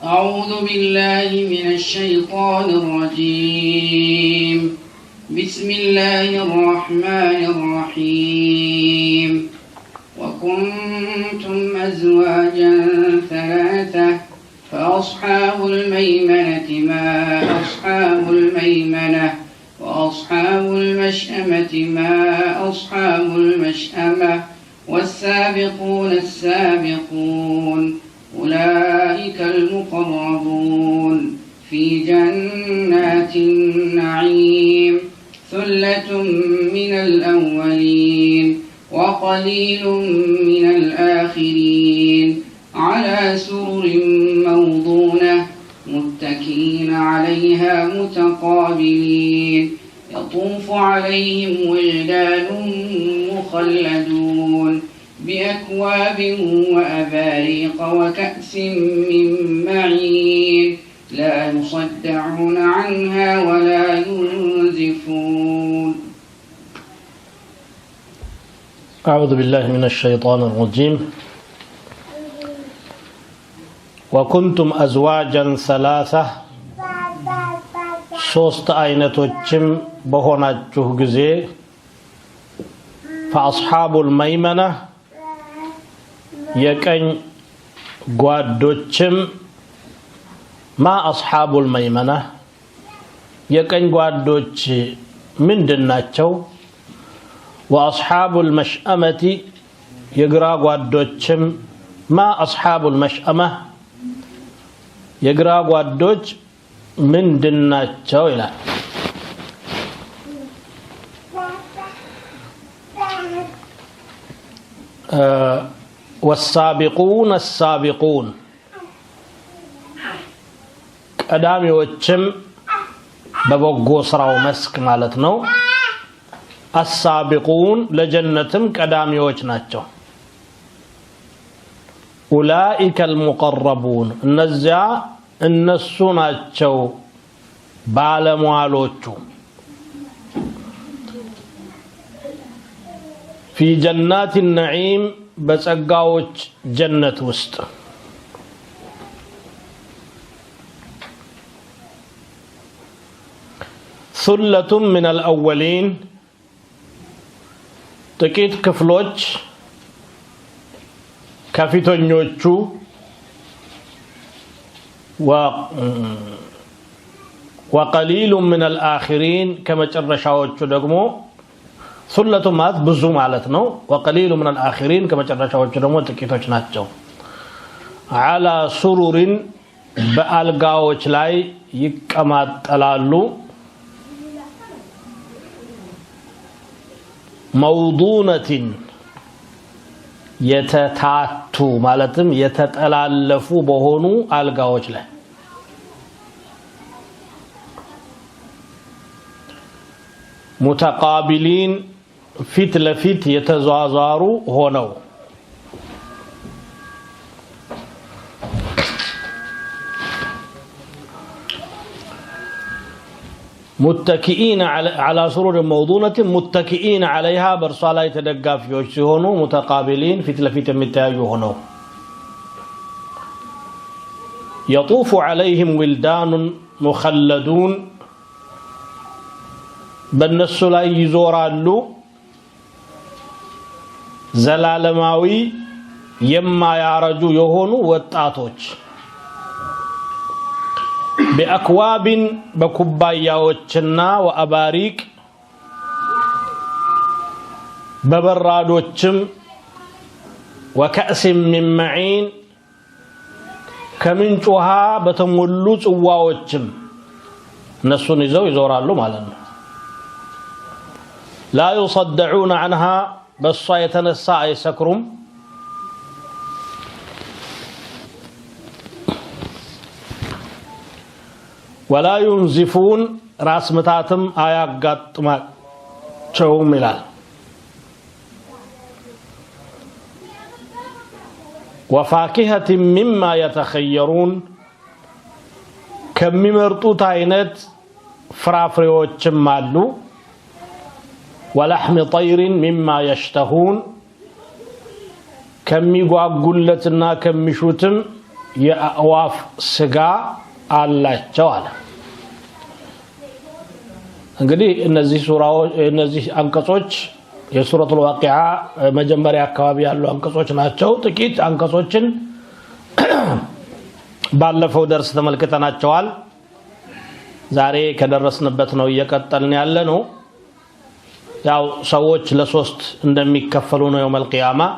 أعوذ بالله من الشيطان الرجيم بسم الله الرحمن الرحيم وكنتم أزواجا ثلاثة فأصحاب الميمنة ما أصحاب الميمنة وأصحاب المشأمة ما أصحاب المشأمة والسابقون السابقون أولئك المقربون في جنات النعيم ثلة من الأولين وقليل من الآخرين على سرر موضونة متكئين عليها متقابلين يطوف عليهم ولدان مخلدون بأكواب وأباريق وكأس من معين لا يصدعون عنها ولا ينزفون. أعوذ بالله من الشيطان الرجيم. وكنتم أزواجا ثلاثة ሶስት አይነቶችም በሆናችሁ ጊዜ فأصحاب الميمنة የቀኝ ጓዶችም ما أصحاب الميمنة የቀኝ ጓዶች ምንድናቸው وأصحاب المشأمة የግራ ጓዶችም ما أصحاب المشأمة የግራ ጓዶች ምንድናቸው ይላል والسابقون السابقون ቀዳሚዎችም በበጎ ስራው መስክ ማለት ነው السابقون ለጀነትም ቀዳሚዎች ናቸው أولئك المقربون እነዚያ እነሱ ናቸው ባለሟሎቹ في جنات النعيم በጸጋዎች ጀነት ውስጥ ثلة من الأولين ጥቂት ክፍሎች ከፊተኞቹ وقليل من الآخرين ከመጨረሻዎቹ ደግሞ ثلة ማለት ብዙ ማለት ነው وقليل من الآخرين ከመጨረሻዎቹ ደግሞ ጥቂቶች ናቸው على سرر በአልጋዎች ላይ ይቀማጠላሉ موضونة የተታቱ ማለትም የተጠላለፉ በሆኑ አልጋዎች ላይ متقابلين ፊት ለፊት የተዟዟሩ ሆነው متكئين على سرر موضونة متكئين عليها برسالة تدقافيوش سيهونو متقابلين ፊት ለፊት የሚታዩ ሆነው يطوف عليهم ولدان مخلدون በእነሱ ላይ ይዞራሉ ዘላለማዊ የማያረጁ የሆኑ ወጣቶች بأكواب በኩባያዎችና ወአባሪቅ በበራዶችም وكأس من معين ከምንጭ ውሃ በተሞሉ ጽዋዎችም እነሱን ይዘው ይዞራሉ ማለት ነው لا يصدعون عنها بس يتنسى يسكرم ولا ينزفون راس متاتم አያጋጥማቸውም ይላል وفاكهة مما يتخيرون ከሚመርጡት አይነት ፍራፍሬዎችም አሉ ولحم طير مما يشتهون ከሚጓጉለትና ከሚሹትም የአዋፍ ስጋ አላቸው አለ እንግዲህ እነዚህ አንቀጾች የሱረቱል ዋቂዓ መጀመሪያ አካባቢ ያሉ አንቀጾች ናቸው ጥቂት አንቀጾችን ባለፈው ደርስ ተመልክተናቸዋል ዛሬ ከደረስንበት ነው እየቀጠልን ያለ ነው ያው ሰዎች ለሶስት እንደሚከፈሉ ነው يوم القيامه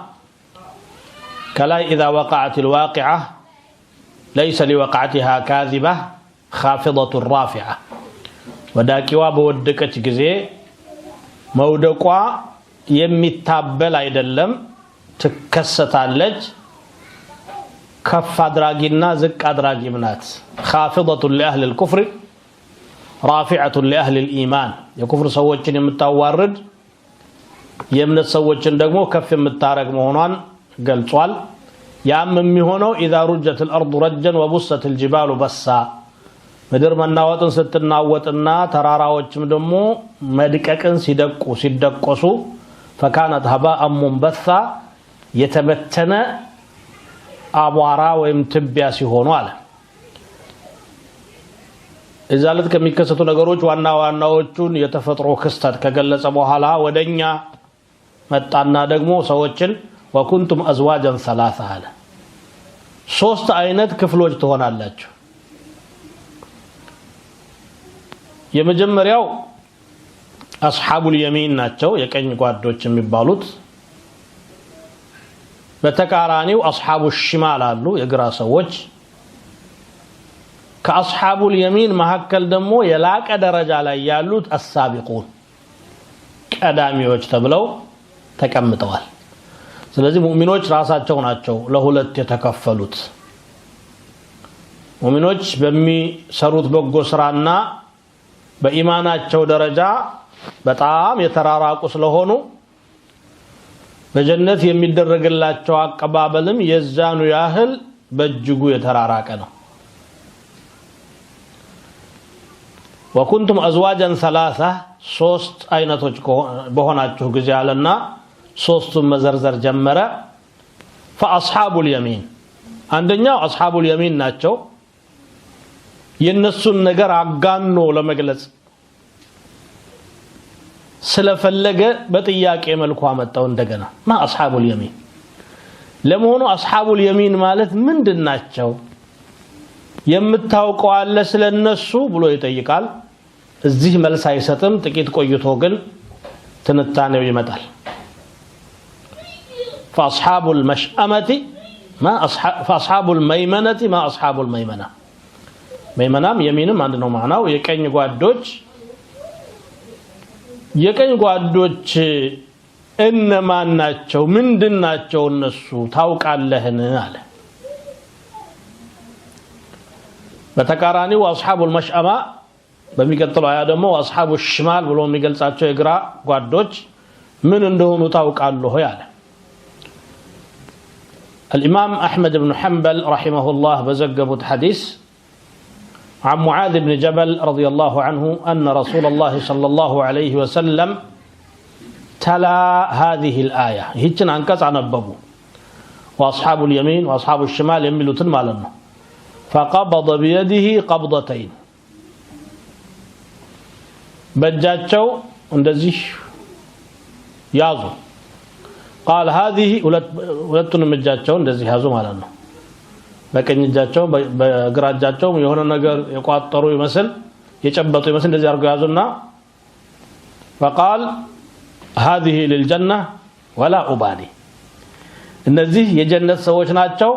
كلا اذا وقعت الواقعه ليس لوقعتها كاذبه خافضه رافعه ወዳቂዋ በወደቀች ጊዜ መውደቋ የሚታበል አይደለም ትከሰታለች ከፍ አድራጊና ዝቅ አድራጊም ናት خافضه لاهل الكفر رافعه لاهل الايمان የኩፍር ሰዎችን የምታዋርድ የእምነት ሰዎችን ደግሞ ከፍ የምታረግ መሆኗን ገልጿል ያም የሚሆነው اذا رجت الارض رجا وبست الجبال بسا ምድር መናወጥን ስትናወጥና ተራራዎችም ደግሞ መድቀቅን ሲደቆሱ فكانت هباء منبثا የተበተነ አቧራ ወይም ትቢያ ሲሆኑ አለ እዛለት ከሚከሰቱ ነገሮች ዋናዎቹን የተፈጥሮ ክስተት ከገለጸ በኋላ ወደኛ መጣና ደግሞ ሰዎችን وكنتم ازواجا ثلاثه አለ ሶስት አይነት ክፍሎች ትሆናላችሁ የመጀመሪያው اصحاب اليمين ናቸው የቀኝ ጓዶች የሚባሉት በተቃራኒው اصحاب الشمال አሉ የግራ ሰዎች ከاصحاب اليمين መሐከል ደግሞ የላቀ ደረጃ ላይ ያሉት السابقون ቀዳሚዎች ተብለው ተቀምጠዋል ስለዚህ ሙእሚኖች ራሳቸው ናቸው ለሁለት የተከፈሉት ሙእሚኖች በሚሰሩት በጎ ስራና በኢማናቸው ደረጃ በጣም የተራራቁ ስለሆኑ በጀነት የሚደረግላቸው አቀባበልም የዛኑ ያህል በእጅጉ የተራራቀ ነው وكنتم ازواجا ثلاثه ሶስት አይነቶች በሆናችሁ ጊዜ አለና ሶስቱን መዘርዘር ጀመረ فاصحاب اليمين አንደኛው اصحاب اليمين ናቸው የነሱን ነገር አጋኖ ለመግለጽ ስለፈለገ በጥያቄ መልኩ አመጣው እንደገና ማ اصحاب اليمين ለመሆኑ اصحاب اليمين ማለት ምንድናቸው የምታውቀው አለ ስለነሱ ብሎ ይጠይቃል እዚህ መልስ አይሰጥም ጥቂት ቆይቶ ግን ትንታኔው ይመጣል فاصحاب المشأمة ما فاصحاب الميمنة ما اصحاب الميمنة ميمنام يمينم አንድ ነው ማናው የቀኝ ጓዶች እነማን ናቸው ምንድናቸው እነሱ ታውቃለህን አለ በተቃራኒው اصحاب المشأمة በሚቀጥለው አያ ደግሞ اصحاب الشمال ብሎ የሚገልጻቸው የግራ ጓዶች ምን እንደሆኑ ታውቃለህ ያለ الامام احمد بن حنبل رحمه الله بزغبت حديث عن معاذ بن جبل رضي الله عنه ان رسول الله صلى الله عليه وسلم تلا هذه الايه هيتن አንቀጽ አነበቡ واصحاب اليمين واصحاب الشمال የሚሉትን ማለት ነው فقبض بيده قبضتين በእጃቸው እንደዚህ ያዙ قال هذه ሁለቱንም እጃቸው እንደዚህ ያዙ ማለት ነው በቀኝ እጃቸው በግራ እጃቸው የሆነ ነገር የቋጠሩ ይመስል የጨበጡ ይመስል እንደዚህ አርገው ያዙና فقال هذه للجنه ولا ابالي እነዚህ የጀነት ሰዎች ናቸው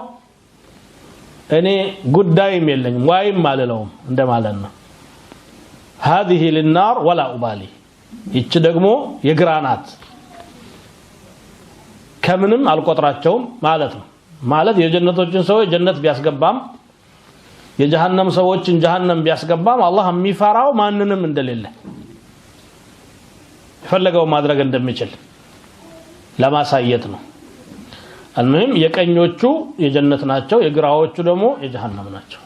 እኔ ጉዳይም የለኝም ዋይም ማለለውም እንደማለት ነው هذه للنار ولا ابالي ይች ደግሞ የግራናት ከምንም አልቆጥራቸውም ማለት ነው ማለት የጀነቶችን ሰዎች ጀነት ቢያስገባም የጀሃነም ሰዎችን ጀሃነም ቢያስገባም አላህ የሚፈራው ማንንም እንደሌለ ፈለገው ማድረግ እንደሚችል ለማሳየት ነው المهم የቀኞቹ የጀነት ናቸው የግራዎቹ ደግሞ የጀሃነም ናቸው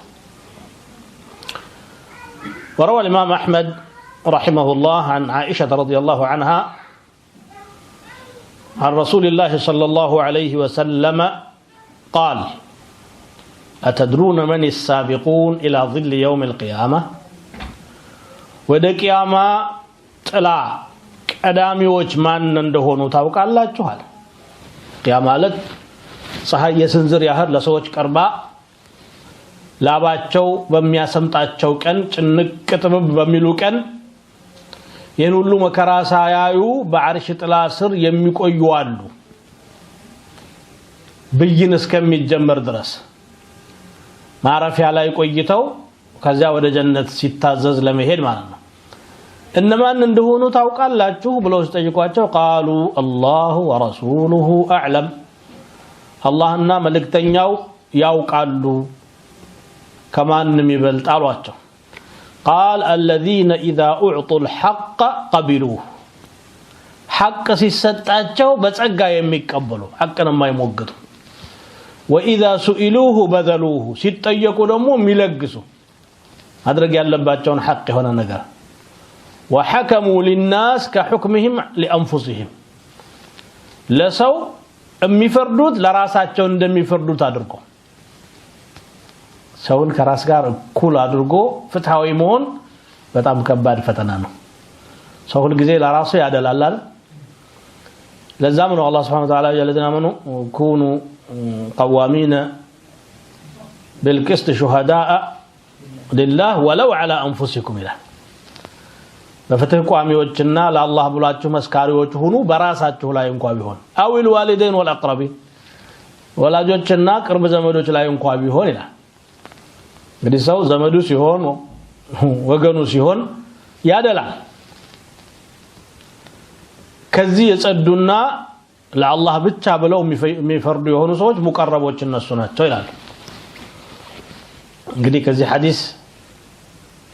وروى الامام احمد رحمه الله عن عائشه رضي الله عنها عن رسول الله صلى الله عليه وسلم قال أتدرون من السابقون إلى ظل يوم القيامة ودقيامة طلع ቀዳሚዎች ማን እንደሆኑ ታውቃላችኋል ቂያማ ማለት ፀሐይ የስንዝር ያህል ለሰዎች ቀርባ ላባቸው በሚያሰምጣቸው ቀን ጭንቅ ጥብብ በሚሉ ቀን ይህን ሁሉ መከራ ሳያዩ በአርሽ ጥላ ስር የሚቆዩ አሉ ብይን እስከሚጀመር ድረስ ማረፊያ ላይ ቆይተው ከዛ ወደ ጀነት ሲታዘዝ ለመሄድ ማለት ነው እነማን እንደሆኑ ታውቃላችሁ ብለው ሲጠይቋቸው قالوا الله ورسوله اعلم አላህና መልእክተኛው ያውቃሉ ከማንም ይበልጣሏቸው قال الذين اذا اعطوا الحق قبلوه حق ሲሰጣቸው በጸጋ የሚቀበሉ حقን የማይሞግቱ واذا سئلوه بذلوه ሲጠየቁ ደግሞ የሚለግሱ ማድረግ ያለባቸውን حق የሆነ ነገር وحكموا للناس كحكمهم لانفسهم ለሰው የሚፈርዱት ለራሳቸው እንደሚፈርዱት አድርጎ ሰውን ከራስ ጋር እኩል አድርጎ ፍትሃዊ መሆን በጣም ከባድ ፈተና ነው ሰው ሁሉ ጊዜ ለራሱ ያደላላል ለዛም ነው አላህ Subhanahu Wa Ta'ala الذين آمنوا كونوا قوامين بالقسط شهداء لله ولو على انفسكم إلى በፍትህ ቋሚዎችና ለአላህ ብላችሁ መስካሪዎች ሁኑ በራሳችሁ ላይ እንኳን ቢሆን አውል ዋሊደን ወልአቅረቢን ወላጆችና ቅርብ ዘመዶች ላይ እንኳን ቢሆን ይላል እንግዲህ ሰው ዘመዱ ሲሆን ወገኑ ሲሆን ያደላል ከዚህ የጸዱና ለአላህ ብቻ ብለው የሚፈርዱ የሆኑ ሰዎች ሙቀረቦች እነሱ ናቸው ይላል እንግዲህ ከዚህ ሐዲስ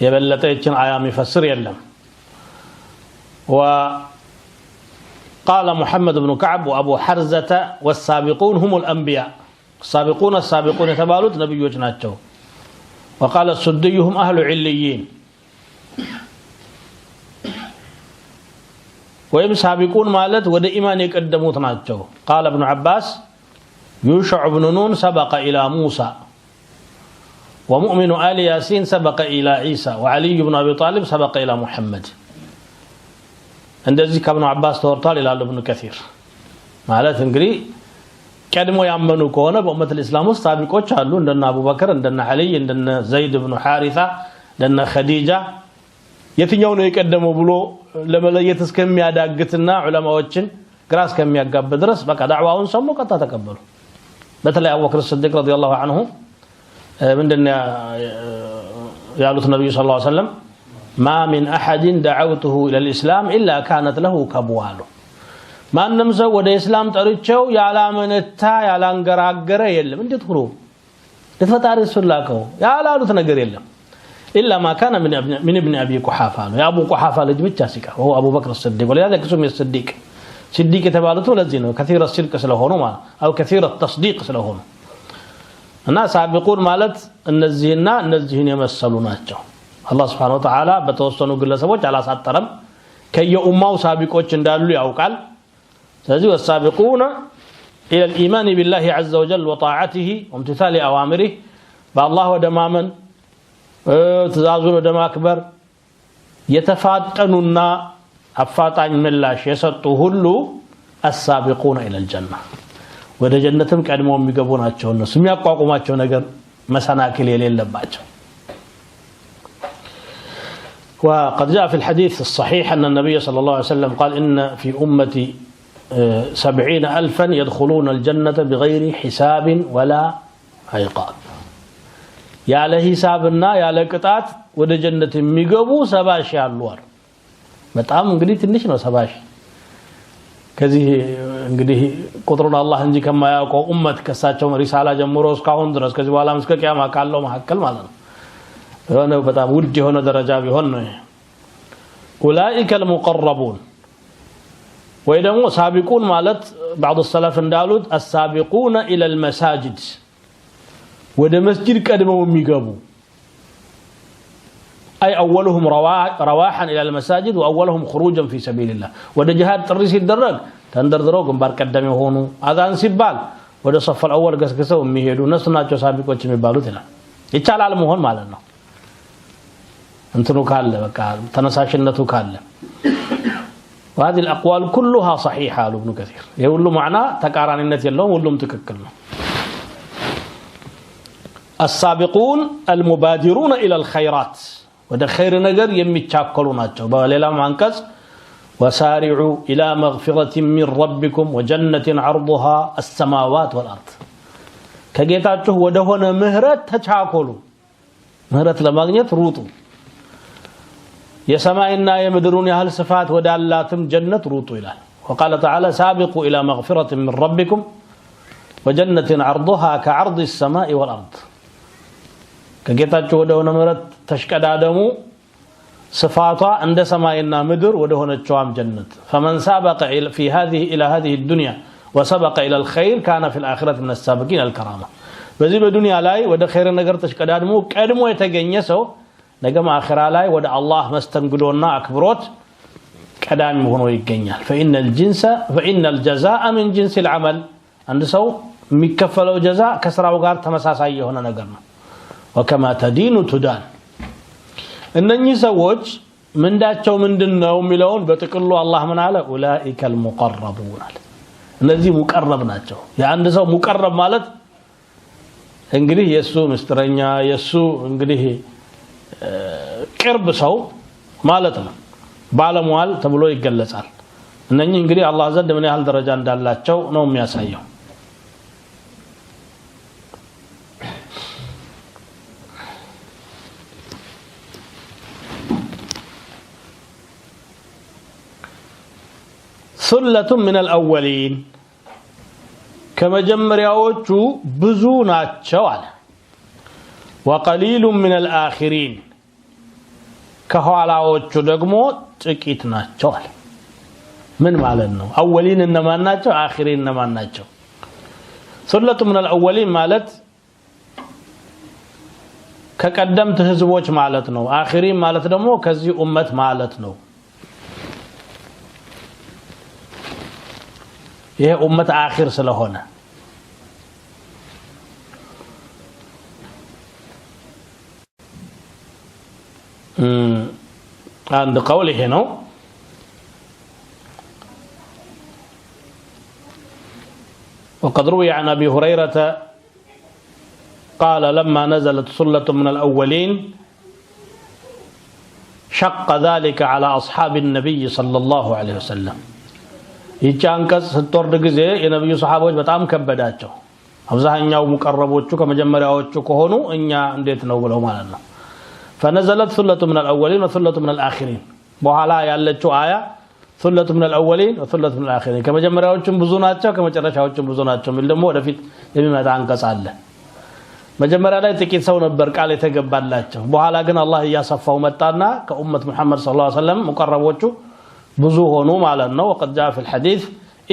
የበለጠ እችን አያ የሚፈስር የለም وقال محمد بن كعب وابو حرزة والسابقون هم الانبياء السابقون يتبالون نبيوች ናቸው وقال السدي هم اهل عليين ወይም سابقون ማለት ወደ ኢማን የቀደሙት ናቸው قال ابن عباس يوشع بن نون سبق الى موسى ومؤمن آل ياسين سبق الى عيسى وعلي بن ابي طالب سبق الى محمد እንደዚህ ከኢብኑ አባስ ተወርቷል ይላል ኢብኑ ከሲር ማለት እንግዲህ ቀድሞ ያመኑ ከሆነ በኡመት እስላም ውስጥ ሳቢቆች አሉ እንደነ አቡበከር እንደነ አሊ እንደነ ዘይድ ኢብኑ ሐሪሳ እንደነ ኸዲጃ የትኛው ነው የቀደመው ብሎ ለመለየት እስከሚያዳግትና ዑለማዎችን ግራ እስከሚያጋብ ድረስ በቃ ዳዕዋውን ሰሙ ቀጣ ተቀበሉ በተለይ አቡበክር ሲዲቅ ረዲየላሁ ዐንሁ ምንድነው ያሉት ነብዩ ሰለላሁ ዐለይሂ ወሰለም ما من احد دعوته الى الاسلام الا كانت له كبوال ማንም ሰው ወደ እስላም ጠርቼው ያላመነታ ያላንገራገረ የለም እንዴት ሁሉ ለፈጣሪ ሱላከው ያላሉት ነገር የለም الا ما كان من ابن ابي قحافه يا ابو قحافه ልጅ ብቻ ሲቀር هو ابو بكر الصديق ولذلك اسمه الصديق صديق የተባሉት ለዚህ ነው كثير الصدق ስለሆኑ ማለት او كثير التصديق ስለሆኑ እና ሳቢቁን ማለት እነዚህና እነዚህን የመሰሉ ናቸው الله سبحانه وتعالى በተወሰኑ ግለሰቦች አላሳጠረም ከየኡማው ሳቢቆች እንዳሉ ያውቃል ስለዚህ والسابقون الى الايمان بالله عز وجل وطاعته وامتثال اوامره بالله ودمامن ትእዛዙን ወደማክበር የተፋጠኑና አፋጣኝ ምላሽ የሰጡ ሁሉ السابقون الى الجنه ወደ ጀነትም ቀድመው የሚገቡ ናቸው እነሱ የሚያቋቁማቸው ነገር መሰናክል የሌለባቸው وقد جاء في الحديث الصحيح أن النبي صلى الله عليه وسلم قال إن في أمتي 70,000 يدخلون الجنة بغير حساب ولا عقاب يا له حسابنا يا له قطات ወደ ጀነት የሚገቡ 70 ያሉ አሉ በጣም እንግዲህ ትንሽ ነው 70 ከዚህ እንግዲህ ቁጥሩን አላህ እንጂ ከማያውቀው ኡመት ከሳቸው ሪሳላ ጀምሮ እስካሁን ድረስ ከዚህ በኋላ እስከ ቂያማ ካለው መሐከል ማለት ነው هنا بتاع ود هنا درجة بهن أولئك المقربون وإذا سابقون مالت بعض السلف اندالود السابقون إلى المساجد وده مسجد كدموا ميقابو أي أولهم رواحا إلى المساجد وأولهم خروجا في سبيل الله وده جهاد ترسي الدرق تندر دروق مبارك الدم هونو أذان سبال ወደ ሶፍ الأول ገስገሰው የሚሄዱ እነሱ ናቸው ሳቢቆች የሚባሉት ይላል ይቻላል መሆን ማለት ነው እንትኑ ካለ በቃ ተነሳሽነቱ ካለ وهذه الأقوال كلها صحيحة قال ابن كثير يقول له معنى تقارانيነት የለውም ሁሉም ትክክል ነው السابقون المبادرون إلى الخيرات ወደ ኸይር ነገር የሚቻከሉ ናቸው በሌላም አንቀጽ وسارعوا إلى مغفرة من ربكم وجنة عرضها السماوات والأرض ከጌታችሁ ወደ ሆነ ምህረት ተቻኮሉ ምህረት ለማግኘት ሩጡ የሰማይና የምድሩን ያህል ስፋት ወዳላትም ጀነት ሩጡ ይላል وقال تعالى سابقوا إلى مغفرة من ربكم وجنة عرضها كعرض السماء والأرض ከጌታችሁ ወደ ሆነ ምህረት ተሽቀዳደሙ صفاتها عند سماءنا مدر ودهنچوام جنت فمن سابق في هذه الدنيا وسبق الى الخير كان في الاخره من السابقين الكرامه በዚህ በዱንያ ላይ ወደ ኸይር ነገር ተሽቀዳድሞ ቀድሞ የተገኘ ሰው ነገም አኺራ ላይ ወደ አላህ መስተንግዶና አክብሮት ቀዳሚ ሆኖ ይገኛል فإن الجزاء من جنس العمل አንድ ሰው የሚከፈለው ጀዛ ከስራው ጋር ተመሳሳይ የሆነ ነገር ነው وكما تدين تدان እነኚህ ሰዎች ምንዳቸው ምንድነው የሚለውን በጥቅሉ አላህ ምን አለ ኡላኢከ المقربون አለ እነዚህ ሙቀረብ ናቸው የአንድ ሰው ሙቀረብ ማለት እንግዲህ የሱ ምስተረኛ የሱ እንግዲህ ቅርብ ሰው ማለት ነው ባለሟል ተብሎ ይገለጻል እነኚህ እንግዲህ አላህ ዘንድ ምን ያህል ደረጃ እንዳላቸው ነው የሚያሳየው ثلة من الأولين كما جمرياዎቹ ብዙ ናቸው አለ وقليل من الآخرين ከኋላዎቹ ደግሞ ጥቂት ናቸው አለ ምን ማለት ነው أولين እነማን ናቸው آخرين እነማን ናቸው ثلة من الأولين ማለት ከቀደምት ህዝቦች ማለት ነው آخرين ማለት ደግሞ ከዚህ ኡመት ማለት ነው ይሄ ኡመት አኺር ስለሆነ عند قوله هنا وقد روي عن أبي هريرة قال لما نزلت ثلة من الأولين شق ذلك على أصحاب النبي صلى الله عليه وسلم ይቻንቀስ ስትወርድ ጊዜ የነብዩ ሰሃቦች በጣም ከበዳቸው አብዛኛው ሙቀረቦቹ ከመጀመሪያዎቹ ከሆኑ እኛ እንዴት ነው ብለው ማለት ነው فنزلت ثلة من الأولين وثلة من الآخرين በኋላ ያለችው አያ ثلة من الأولين وثلة من الآخرين ከመጀመሪያዎቹም ብዙ ናቸው ከመጨረሻዎቹም ብዙ ናቸው ሚል ደግሞ ወደፊት የሚመጣ አንቀጽ አለ መጀመሪያ ላይ ጥቂት ሰው ነበር ቃል የተገባላቸው በኋላ ግን አላህ ያሰፋው መጣና ከኡመት መሐመድ ሰለላሁ ዐለይሂ ወሰለም ሙቀረቦቹ ብዙ ሆኑ ማለት ነው وقد جاء في الحديث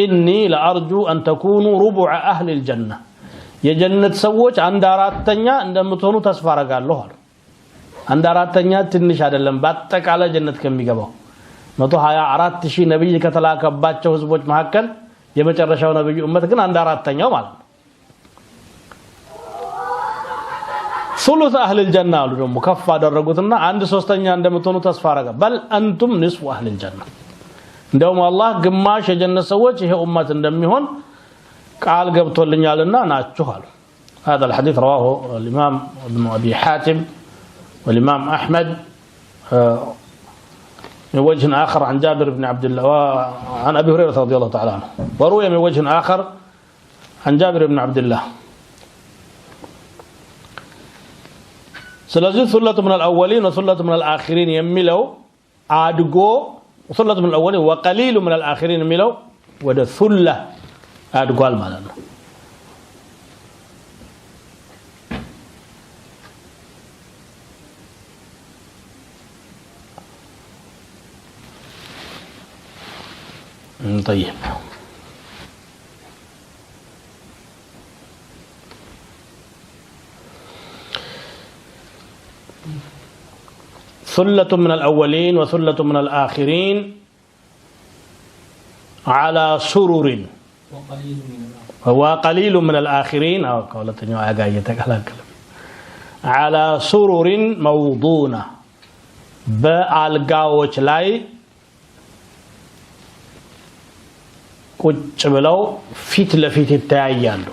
إني لأرجو أن تكونوا ربع أهل الجنة የጀነት ሰዎች አንድ አራተኛ እንደምትሆኑ ተስፋ አረጋለሁ አሉ አንድ አራተኛ ትንሽ አይደለም በአጠቃላይ ጀነት ከሚገባው 124000 ነብይ ከተላከባቸው ህዝቦች መካከል የመጨረሻው ነብይ ኡመት ግን አንድ አራተኛው ማለት ነው ثلث أهل الجنة አሉ ደግሞ ከፍ አደረጉትና አንድ ሶስተኛ እንደምትሆኑ ተስፋ አረጋ بل أنتم نصف أهل الجنة እንደውም አላህ ግማሽ የጀነት ሰዎች ይሄ ኡመት እንደሚሆን ቃል ገብቶልኛልና ናችሁ አሉ هذا الحديث رواه الإمام ابن أبي حاتم والإمام أحمد من وجه آخر عن جابر بن عبد الله وعن أبي هريرة رضي الله تعالى عنه وروي من وجه آخر عن جابر بن عبد الله ስለዚህ ثلة من الأولين وثلة من الآخرين የሚለው አድጎ ثلة من الأولين وقليل من الآخرين የሚለው ወደ ثلة አድጓል ማለት ነው طيب ثلة من الأولين وثلة من الآخرين على سرر وقليل من الآخرين هو قليل من الآخرين أو قولتني وعقاية يتكلم على سرر موضونة በአልጋዎች ላይ ቁጭ ብለው ፊት ለፊት ይተያያሉ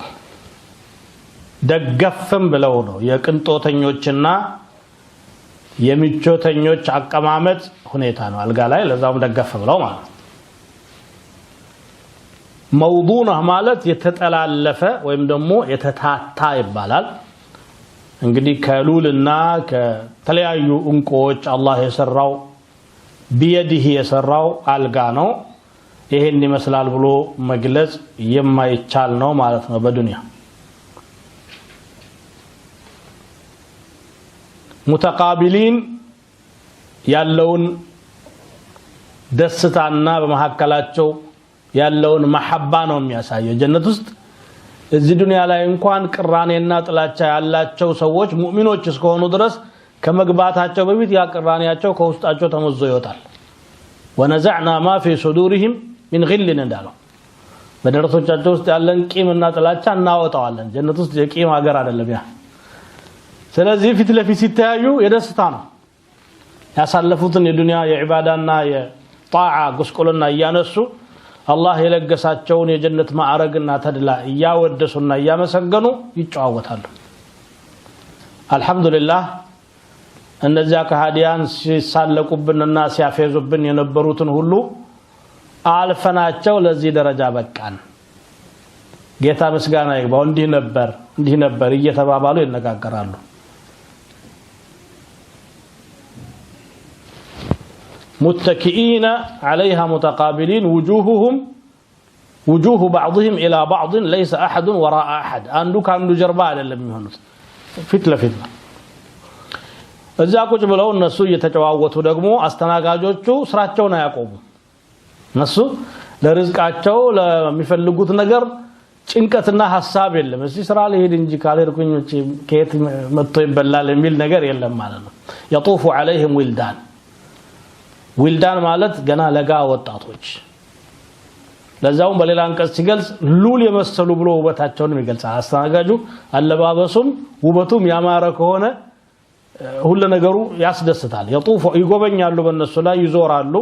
ደገፈም ብለው ነው የቅንጦተኞችና የሚቾተኞች አቀማመጥ ሁኔታ ነው አልጋ ላይ ለዛም ደገፈ ብለው ማለት موضونة ማለት የተጠላለፈ ወይም ደግሞ የተታታ ይባላል እንግዲህ ከሉልና ከተለያዩ እንቆች አላህ የሰራው بيده የሰራው አልጋ ነው ይሄን ይመስላል ብሎ መግለጽ የማይቻል ነው ማለት ነው በዱንያ متقابلين ያለውን ደስታና በመሐከላቸው ያለውን መሐባ ነው የሚያሳየው ጀነት ውስጥ እዚህ ዱንያ ላይ እንኳን ቅራኔና ጥላቻ ያላቸው ሰዎች ሙእሚኖች እስከሆኑ ድረስ ከመግባታቸው በፊት ያ ቅራኔያቸው ከውስጣቸው ተመዞ ይወጣል ወነዘዕና ما في صدورهم من غل እንዳለው በደረሶቻቸው ውስጥ ያለን ቂምና ጥላቻ እናወጣዋለን ጀነት ውስጥ የቂም ሀገር አይደለም ያ ስለዚህ ፊት ለፊት ሲታዩ የደስታ ነው ያሳለፉትን የዱንያ የዒባዳና የጣዓ ጉስቁልና ያነሱ አላህ የለገሳቸውን የጀነት ማዕረግና ተድላ ያወደሱና ያመሰገኑ ይጫወታሉ አልহামዱሊላህ እነዚያ ከሃዲያን ሲሳለቁብንና ሲያፈዙብን የነበሩትን ሁሉ አልፈናቸው ለዚህ ደረጃ በቃን ጌታ ምስጋና ይግባው እንዲህ ነበር እየተባባሉ ይነጋገራሉ متكئين عليها متقابلين وجوه بعضهم إلى بعض ليس أحد وراء أحد አንዱ ካንዱ ጀርባ አይደለም የሚሆኑት ፊት ለፊት ነው እዛ ቁጭ ብለው እነሱ እየተጨዋወቱ ደግሞ አስተናጋጆቹ ስራቸውን አያቆሙ እነሱ ለርዝቃቸው ለሚፈልጉት ነገር ጭንቀትና ሐሳብ የለም እዚህ ስራ ለሄድ እንጂ ካልሄድኩኝ ከየት መጥቶ ይበላል የሚል ነገር የለም ማለት ነው يطوف عليهم ዊልዳን ማለት ገና ለጋ ወጣቶች ለዛውም በሌላ አንቀጽ ሲገልጽ ሉል የመሰሉ ብሎ ውበታቸውን ይገልጻል አስተናጋጁ አለባበሱም ውበቱም ያማረ ከሆነ ሁሉ ነገሩ ያስደስታል يطوف ይጎበኛሉ በእነሱ ላይ ይዞራሉ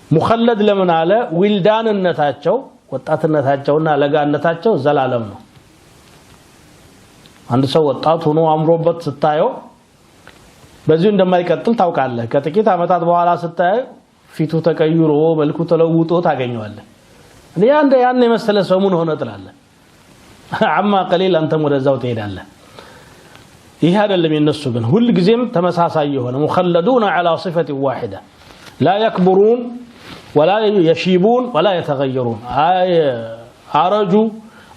ሙኸለድ ለምን አለ ዊልዳንነታቸው ወጣትነታቸውና ለጋነታቸው ዘላለም ነው አንድ ሰው ወጣት ሆኖ አምሮበት ስታየው በዚህ እንደማይቀጥል ታውቃለህ ከጥቂት አመታት በኋላ ስታይ ፊቱ ተቀይሮ መልኩ ተለውጦ ታገኘዋለህ ያን የመሰለ ሰው ምን ሆነ ትላለህ አማ ቀሊል አንተም ወደዛው ትሄዳለህ ይሄ አይደለም የነሱ ግን ሁሉ ጊዜም ተመሳሳይ የሆነ ሙኸለዱና على صفه واحده لا يكبرون ولا يشيبون ولا يتغيرون اي አረጁ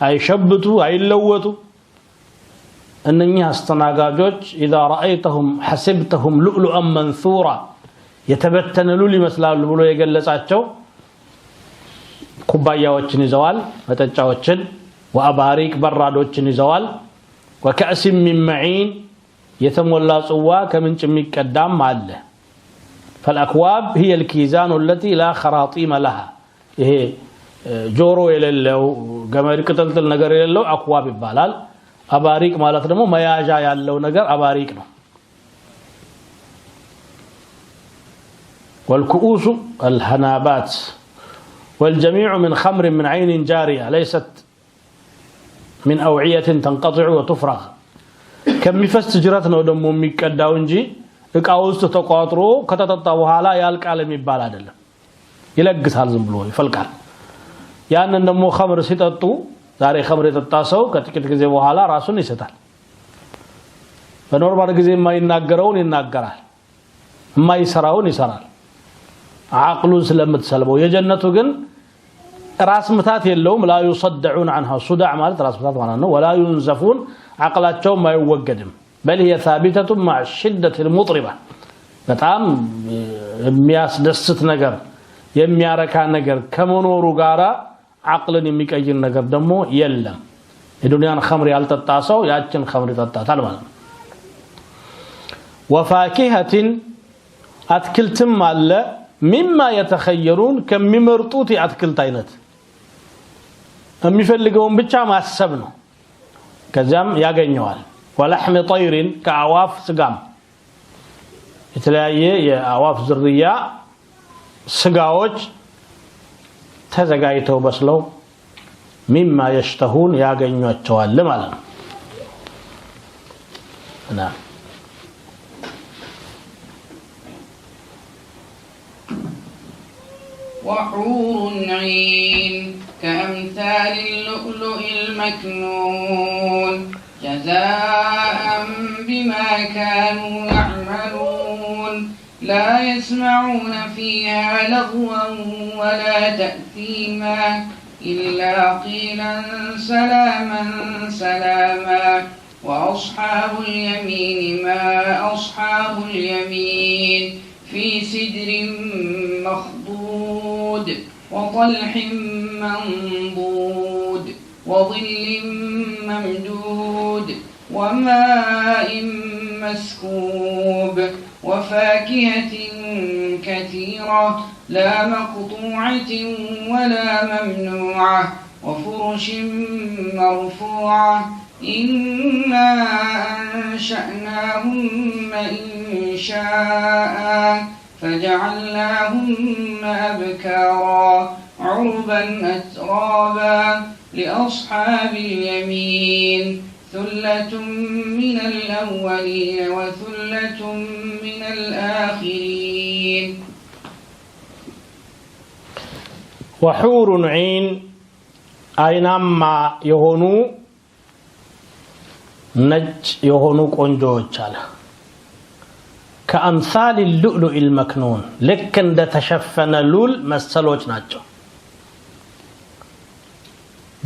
አይሸብቱ አይለወጡ እነኚህ አስተናጋጆች اذا رايتهم حسبتهم لؤلؤا منثورا የተበተነሉ ይመስላሉ ብሎ የገለጻቸው ኩባያዎችን ይዘዋል መጠጫዎችን ወአባሪቅ በራዶችን ይዘዋል وكأس من معين يتمولى صوا كمنጭ የሚቀዳም አለ فالاكواب هي الكيزان التي لا خراطيم لها ይሄ ጆሮ የሌለው ገመድ ቅጥልጥል ነገር የሌለው አክዋብ ይባላል አባሪቅ ማለት ደግሞ መያዣ ያለው ነገር አባሪቅ ነው والكؤوس الهنابات والجميع من خمر من عين جارية ليست من أوعية تنقطع وتفرغ كم يفست جرتنا ودمو የሚቀዳው እንጂ እቃው ውስጥ ተቋጥሮ ከተጠጣ በኋላ ያልቃል የሚባል አይደለም ይለግሳል ዝም ብሎ ይፈልቃል ያንን ደግሞ خمر ሲጠጡ ዛሬ خمر የጠጣ ሰው ከጥቂት ጊዜ በኋላ ራሱን ይሰጣል በኖርማል ጊዜ የማይናገረውን ይናገራል የማይሰራውን ይሰራል عقلون ስለምትሰልበው የጀነቱ ግን ራስ ምታት የለውም لا يصدعون عنها صداع ማለት ራስ ምታት ማለት ነው ولا ينزفون عقلاቸው ማይወገድም بل هي ثابته مع الشده المطربه በጣም የሚያስደስት ነገር የሚያረካ ነገር ከመኖሩ ጋራ عقልን የሚቀይር ነገር ደግሞ የለም የዱንያን خمر ያልጠጣ ሰው ያችን خمر ይጠጣታል ማለት ነው وفاكهه አትክልትም አለ مما يتخيرون كم مرطوت أتكلت عينت የሚፈልገውን ብቻ ማሰብ ነው ከዛም ያገኘዋል ወለህም ጠይርን ከአዋፍ ስጋም የተለያየ የአዋፍ ዝርያ ስጋዎች ተዘጋጅተው በስለው ሚማ يشتهون ያገኙቸዋል ማለት ነው እና وحور عين كأمثال اللؤلؤ المكنون جزاء بما كانوا يعملون لا يسمعون فيها لغوا ولا تأثيما إلا قيلا سلاما سلاما وأصحاب اليمين ما أصحاب اليمين في سدر مخضود وطلح منضود وظل ممدود وماء مسكوب وفاكهة كثيرة لا مقطوعة ولا ممنوعة وفرش مرفوعة إنا أنشأناهن إنشاء فجعلناهن أبكارا عربا أترابا لأصحاب اليمين ثلة من الأولين وثلة من الآخرين وحور عين أينما يهونو ነጭ የሆኑ ቆንጆዎች አለ ከአምሳል اللؤلؤ المكنون ልክ እንደ ተሸፈነ ሉል መሰሎች ናቸው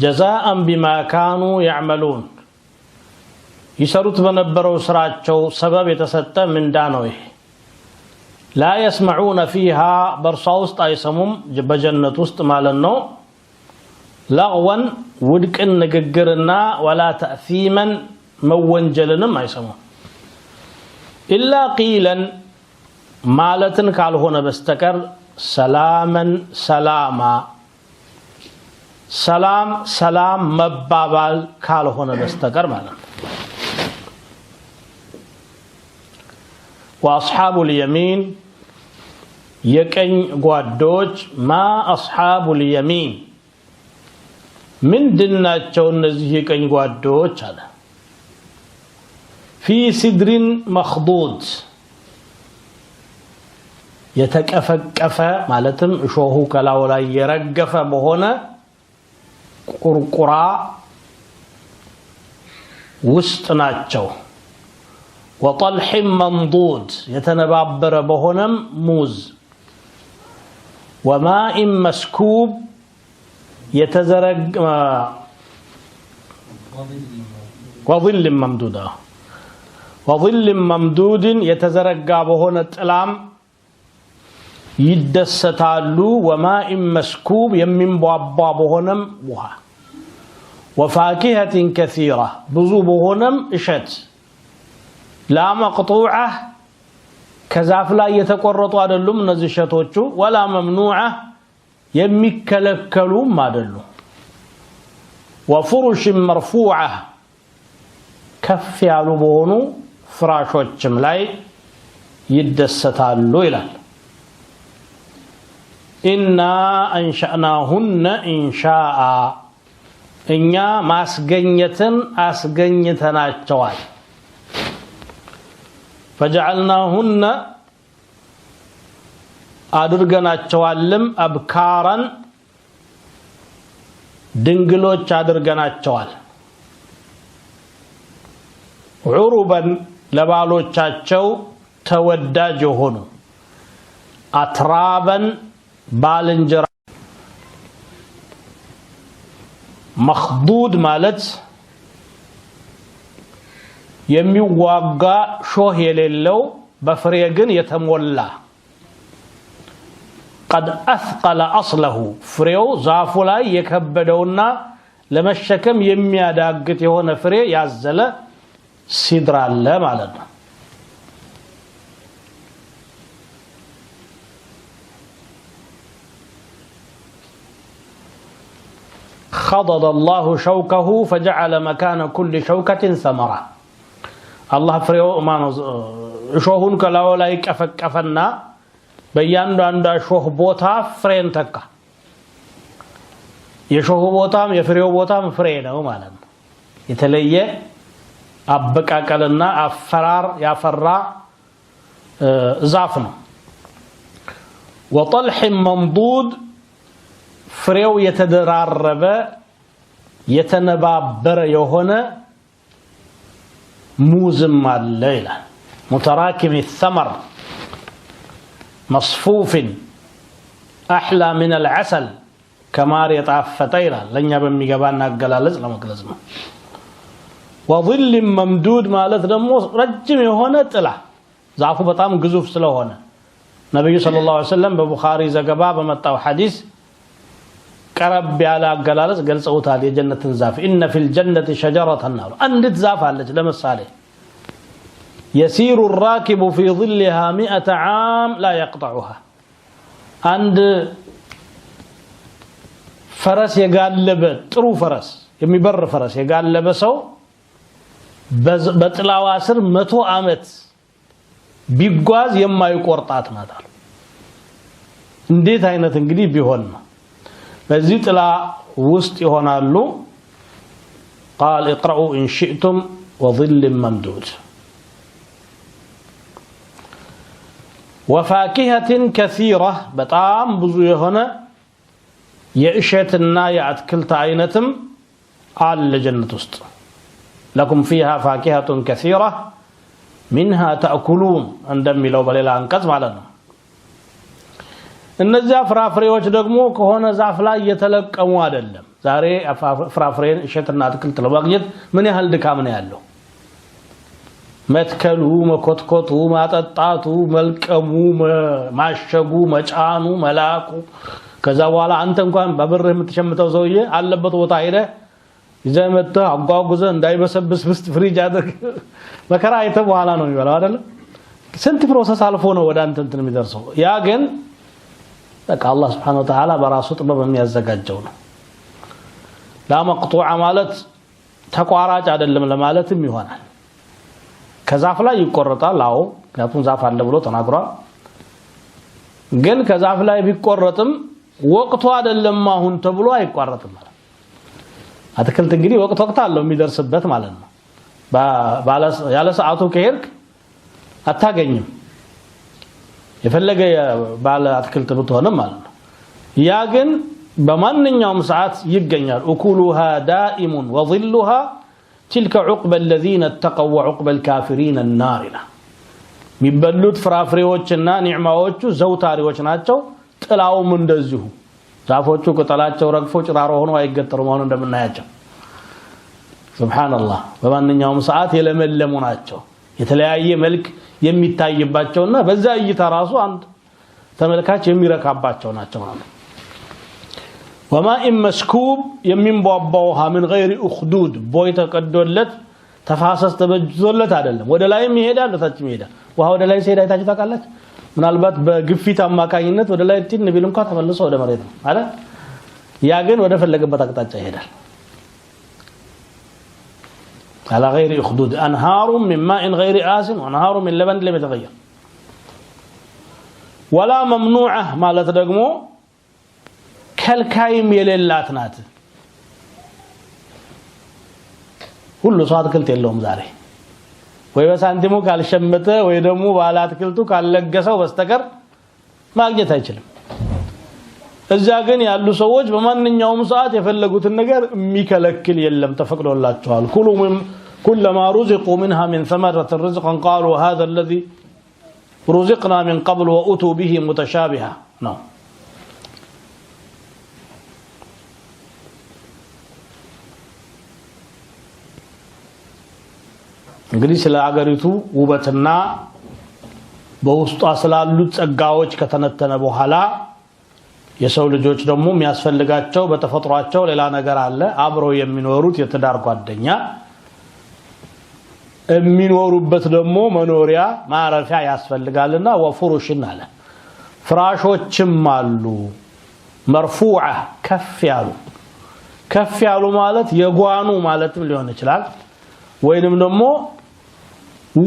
جزاء بما كانوا يعملون ይሰሩት በነበረው ስራቸው ሰበብ የተሰጠ ምንዳ ነው ይሄ لا يسمعون فيها برصاوست አይሰሙም በጀነት ውስጥ ማለት ነው لغوا ውድቅን ንግግርና ولا تأثيما መወንጀልንም አይሰሙም إلا قيلا ማለትን ካልሆነ በስተቀር ሰላመን ሰላማ ሰላም ሰላም መባባል ካልሆነ በስተቀር ማለት واصحاب اليمين የቀኝ ጓዶች ما اصحاب اليمين ምንድናቸው እነዚህ የቀኝ ጓዶች አለ في سدر مخضود የተቀፈቀፈ ማለትም እሾሁ ከላው ላይ የረገፈ በሆነ ቁርቁራ ውስጥ ናቸው وطلح منضود يتنبابر بهنم موز وماء مسكوب يتزرق وظل ممدود وظل ممدود يتزرق بهنة الام يدستالو وماء مسكوب يمن بوابا بهنم وها وفاكهة كثيرة بزو بهنم اشت لا مقطوعة كزاف لا يتقرطوا عدلهم نزشتوچو ولا ممنوعة يمكلكلوا ما دلو وفرش مرفوعة كف يالو بهنو فراشوچم لاي يدستالو إلال إنا أنشأناهن إنشاء إنيا ماسقنيتن أسقنيتناچوال فجعلناهن አድርገናቸዋልም አብካራን ድንግሎች አድርገናቸዋል ዑሩበን ለባሎቻቸው ተወዳጅ ሆኑ አትራበን ባልንጀራ መخضود ማለት የሚዋጋ ሾህ የሌለው በፍሬ ግን የተሞላ قد اثقل اصله ፍሬው ዛፉ ላይ የከበደውና ለመሸከም የሚያዳግት የሆነ ፍሬ ያዘለ ሲድራ አለ ማለት ነው خضض الله شوكه فجعل مكان كل شوكة ثمرة الله فريو ما شوهن كلاو لا يكفكفنا በእያንዳንዱ ሾህ ቦታ ፍሬን ተካ የሾሁ ቦታም የፍሬው ቦታም ፍሬ ነው ማለት ነው የተለየ አበቃቀልና አፈራር ያፈራ ዛፍ ነው وطلح ممدود ፍሬው የተደራረበ የተነባበረ የሆነ ሙዝም አለ ይላል متراكم الثمر مصفوف احلى من العسل كمار يطافط ይላል ለኛ በሚገባና አገላለጽ ለመግለጽ ነው وظل ممدود ማለት ደግሞ ረጅም የሆነ ጥላ ዛፉ በጣም ግዙፍ ስለሆነ ነብዩ ሰለላሁ ዐለይሂ ወሰለም በቡኻሪ ዘገባ በመጣው ሐዲስ ቀረብ ያለ አገላለጽ ገልጸውታል የጀነትን ዛፍ ان في الجنه شجره النار አንዲት ዛፍ አለች ለምሳሌ يسير الراكب في ظلها 100 عام لا يقطعها عند فرس يغالب ጥሩ ፈረስ የሚበር ፈረስ የጋለበ ሰው በጥላዋ ስር 100 አመት ቢጓዝ የማይቆርጣት ናታል እንዴት አይነት እንግዲህ ቢሆን ነው በዚህ ጥላ ውስጥ ይሆናሉ قال اقرأوا إن شئتم وظل ممدود وفاكهة كثيرة بطعام بزو هنا يأشتنا يأتكلت عينتم على جنة وسط لكم فيها فاكهة كثيرة منها تأكلون عندما لو بليلا انقذ معلنا እነዚያ ፍራፍሬዎች ደግሞ ከሆነ ዛፍ ላይ የተለቀሙ አይደለም ዛሬ ፍራፍሬን እሸትና አትክልት ለማግኘት ምን ያህል ድካም ነው ያለው መትከሉ መኮትኮቱ ማጠጣቱ መልቀሙ ማሸጉ መጫኑ መላቁ ከዛ በኋላ አንተ እንኳን በብር የምትሸምተው ሰውዬ አለበት ቦታ ሄደ ይዘመጣ አጓጉዘ እንዳይበሰብስ ውስጥ ፍሪጅ አድርግ መከራ አይተ በኋላ ነው የሚበላው አይደል ስንት ፕሮሰስ አልፎ ነው ወደ አንተ እንትን የሚደርሰው ያ ግን በቃ አላህ Subhanahu Wa Ta'ala በራሱ ጥበብ የሚያዘጋጀው ነው ላ መቅጡዓ ማለት ተቋራጭ አይደለም ለማለትም ይሆናል ከዛፍ ላይ ይቆረጣል አው ምክንያቱም ዛፍ አለ ብሎ ተናግሯል ግን ከዛፍ ላይ ቢቆረጥም ወቅቱ አይደለም አሁን ተብሎ አይቋረጥም ማለት አትክልት እንግዲህ ወቅት አለው የሚደርስበት ማለት ነው ያለ ሰዓቱ ከሄድክ አታገኝም የፈለገ ባለ አትክልት ብትሆንም ማለት ነው ያ ግን በማንኛውም ሰዓት ይገኛል اكلها دائم وظلها تلك عقبى الذين اتقوا وعقبى الكافرين النار ሚበሉት ፍራፍሬዎችና ኒዕማዎቹ ዘውታሪዎች ናቸው ጥላውም እንደዚሁ ዛፎቹ ቅጠላቸው ረግፎ ጭራሮ ሆኖ አይገጠሩም አሁን እንደምናያቸው ሱብሃንአላህ በማንኛውም ሰዓት የለመለሙ ናቸው የተለያየ መልክ የሚታይባቸውና በዛ እይታ ራሱ አንድ ተመልካች የሚረካባቸው ናቸው ማለት وماء مسكوب የሚንቧቧውሃ من غير اخدود ቦይ ተቀዶለት ተፋሰስ ተበጅቶለት አይደለም ወደ ላይም ይሄዳል ለታችም ይሄዳል ውሃ ወደ ላይ ሲሄድ አይታችሁ ታውቃላችሁ ምናልባት በግፊት አማካኝነት ወደ ላይ ቲን ቢል እንኳን ተመልሶ ወደ መሬት ነው አይደል ያ ግን ወደ ፈለገበት አቅጣጫ ይሄዳል على غير اخدود انهار من ماء غير آسن وانهار من لبن لم يتغير ولا ممنوعه ማለት ደግሞ ከልካይም የሌላት ናት ሁሉ ሰው አትክልት የለውም ዛሬ ወይ በሳንቲሙ ካልሸመተ ወይ ደግሞ ባለ አትክልቱ ካልለገሰው በስተቀር ማግኘት አይችልም እዛ ግን ያሉ ሰዎች በማንኛውም ሰዓት የፈለጉትን ነገር የሚከለክል የለም ተፈቅዶላቸዋል كلما رزقوا منها من ثمرة رزقا قالوا هذا الذي رزقنا من قبل وأتوا به متشابها نعم እንግዲህ ስለ አገሪቱ ውበትና በውስጧ ስላሉት ጸጋዎች ከተነተነ በኋላ የሰው ልጆች ደግሞ የሚያስፈልጋቸው በተፈጥሯቸው ሌላ ነገር አለ አብረው የሚኖሩት የትዳር ጓደኛ የሚኖሩበት ደግሞ መኖሪያ ማረፊያ ያስፈልጋልና ወፍሩሽን አለ ፍራሾችም አሉ መርፉዓ ከፍ ያሉ ከፍ ያሉ ማለት የጓኑ ማለትም ሊሆን ይችላል ወይንም ደግሞ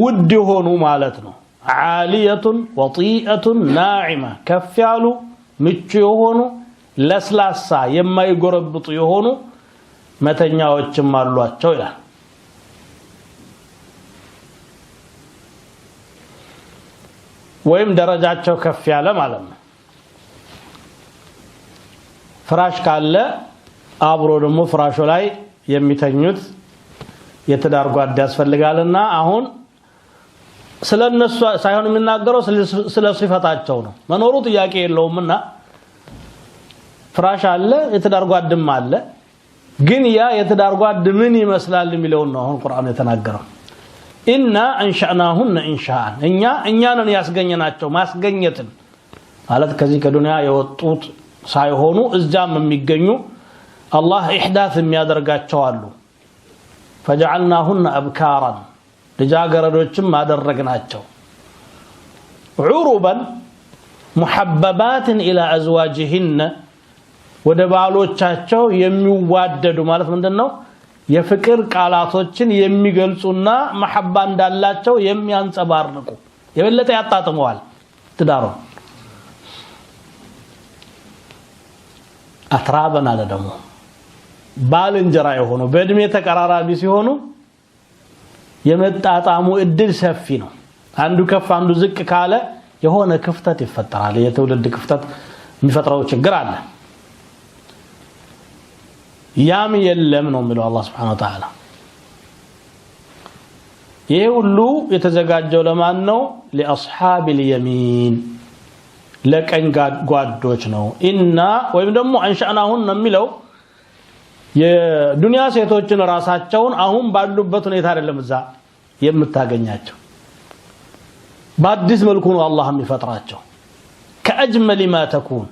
ውድ የሆኑ ማለት ነው عالية وطيئة ناعمة ከፍ ያሉ ምቹ የሆኑ ለስላሳ የማይጎረብጡ የሆኑ መተኛዎችም አሏቸው ይላል ወይም ደረጃቸው ከፍ ያለ ማለት ነው ፍራሽ ካለ አብሮ ደግሞ ፍራሹ ላይ የሚተኙት የትዳር ጓድ ያስፈልጋልና አሁን ስለነሱ ሳይሆን የሚናገረው ስለ ሲፈታቸው ነው መኖሩ ጥያቄ የለውምና ፍራሽ አለ የትዳር ጓድም አለ ግን ያ የትዳር ጓድ ምን ይመስላል የሚለው ነው አሁን ቁርአን የተናገረው ኢና አንሻናሁን ኢንሻአን እኛንን ያስገኘናቸው ማስገኘትን ማለት ከዚህ ከዱንያ የወጡት ሳይሆኑ እዛም የሚገኙ አላህ ኢህዳት የሚያደርጋቸው አሉ فجعلناهن أبكارا ልጃገረዶችም አደረግናቸው عربا محببات إلى أزواجهن ወደ ባሎቻቸው የሚዋደዱ ማለት ምንድነው የፍቅር ቃላቶችን የሚገልጹና መሐባ እንዳላቸው የሚያንጸባርቁ የበለጠ ያጣጥመዋል ትዳሩ አትራበን አለ ደግሞ ባልንጀራ የሆኑ በእድሜ ተቀራራቢ ሲሆኑ የመጣጣሙ እድል ሰፊ ነው አንዱ ከፍ አንዱ ዝቅ ካለ የሆነ ክፍተት ይፈጠራል የትውልድ ክፍተት የሚፈጥረው ችግር አለ ያም የለም ነው የሚለው አላህ Subhanahu Wa Ta'ala ይሄ ሁሉ የተዘጋጀው ለማን ነው ለአስሐብ اليمين ለቀኝ ጓዶች ነው ኢና ወይም ደግሞ አንሻናሁን ነው የሚለው የዱንያ ሴቶችን ራሳቸውን አሁን ባሉበት ሁኔታ አይደለም እዛ የምታገኛቸው በአዲስ መልኩ ነው አላህ የሚፈጥራቸው ከአጅመል ما تكون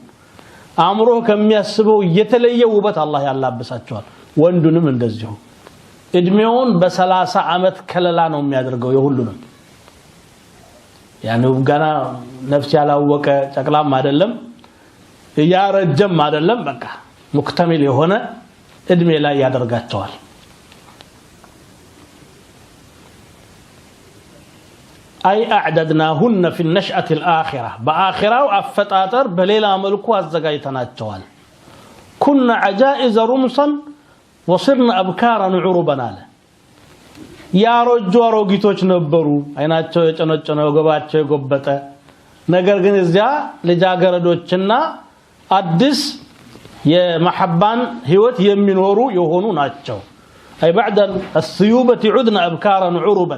አምሮ ከሚያስበው የተለየ ውበት አላህ ያላብሳቸዋል ወንዱንም እንደዚሁ እድሜውን በ30 አመት ከለላ ነው የሚያደርገው የሁሉንም ያኔው ገና ነፍስ ያላወቀ ጨቅላም አይደለም ያረጀም አይደለም በቃ ሙክተሚል የሆነ እድሜ ላይ ያደርጋቸዋል أي أعددناهن في النشأة الآخرة بآخرة وأفتاتر بليلة ملكو الزقايتناتشوال كنا عجائز رمصا وصرنا أبكارا عربنا له يا رجو روغيتوچ ነበሩ አይናቸው የጨነጨነው ገባቸው የጎበጠ ነገር ግን እዚያ ልጃገረዶችና አዲስ የመሐባን ህይወት የሚኖሩ የሆኑ ናቸው أي بعد الثيوبة عدنا أبكارا عربا